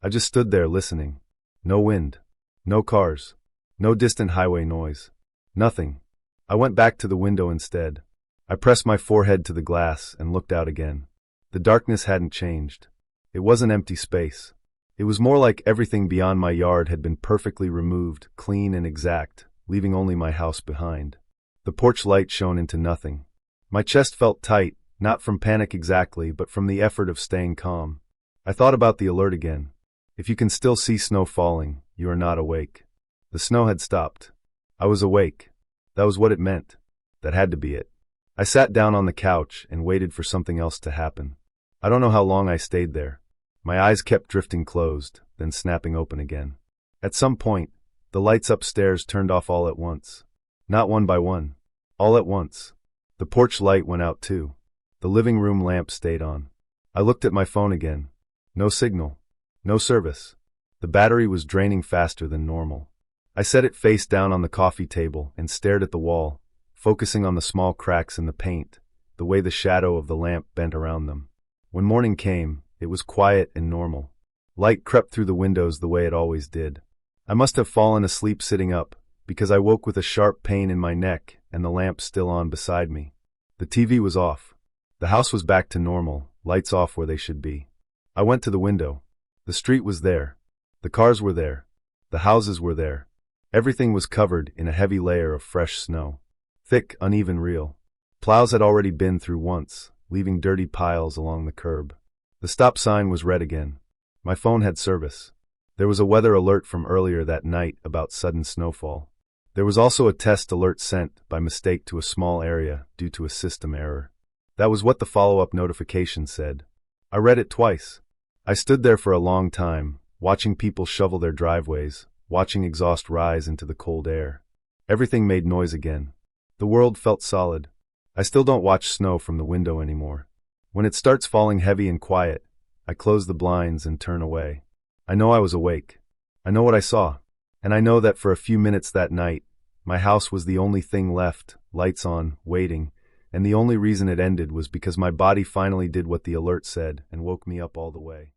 S1: I just stood there listening. No wind. No cars. No distant highway noise. Nothing. I went back to the window instead. I pressed my forehead to the glass and looked out again. The darkness hadn't changed. It wasn't empty space. It was more like everything beyond my yard had been perfectly removed, clean and exact, leaving only my house behind. The porch light shone into nothing. My chest felt tight, not from panic exactly, but from the effort of staying calm. I thought about the alert again. If you can still see snow falling, you are not awake. The snow had stopped. I was awake. That was what it meant. That had to be it. I sat down on the couch and waited for something else to happen. I don't know how long I stayed there. My eyes kept drifting closed, then snapping open again. At some point, the lights upstairs turned off all at once. Not one by one. All at once. The porch light went out too. The living room lamp stayed on. I looked at my phone again. No signal. No service. The battery was draining faster than normal. I set it face down on the coffee table and stared at the wall, focusing on the small cracks in the paint, the way the shadow of the lamp bent around them. When morning came, it was quiet and normal. Light crept through the windows the way it always did. I must have fallen asleep sitting up, because I woke with a sharp pain in my neck and the lamp still on beside me. The TV was off. The house was back to normal, lights off where they should be. I went to the window. The street was there. The cars were there. The houses were there. Everything was covered in a heavy layer of fresh snow. Thick, uneven, real. Plows had already been through once, leaving dirty piles along the curb. The stop sign was red again. My phone had service. There was a weather alert from earlier that night about sudden snowfall. There was also a test alert sent by mistake to a small area due to a system error. That was what the follow-up notification said. I read it twice. I stood there for a long time, watching people shovel their driveways, watching exhaust rise into the cold air. Everything made noise again. The world felt solid. I still don't watch snow from the window anymore. When it starts falling heavy and quiet, I close the blinds and turn away. I know I was awake. I know what I saw. And I know that for a few minutes that night, my house was the only thing left, lights on, waiting, and the only reason it ended was because my body finally did what the alert said and woke me up all the way.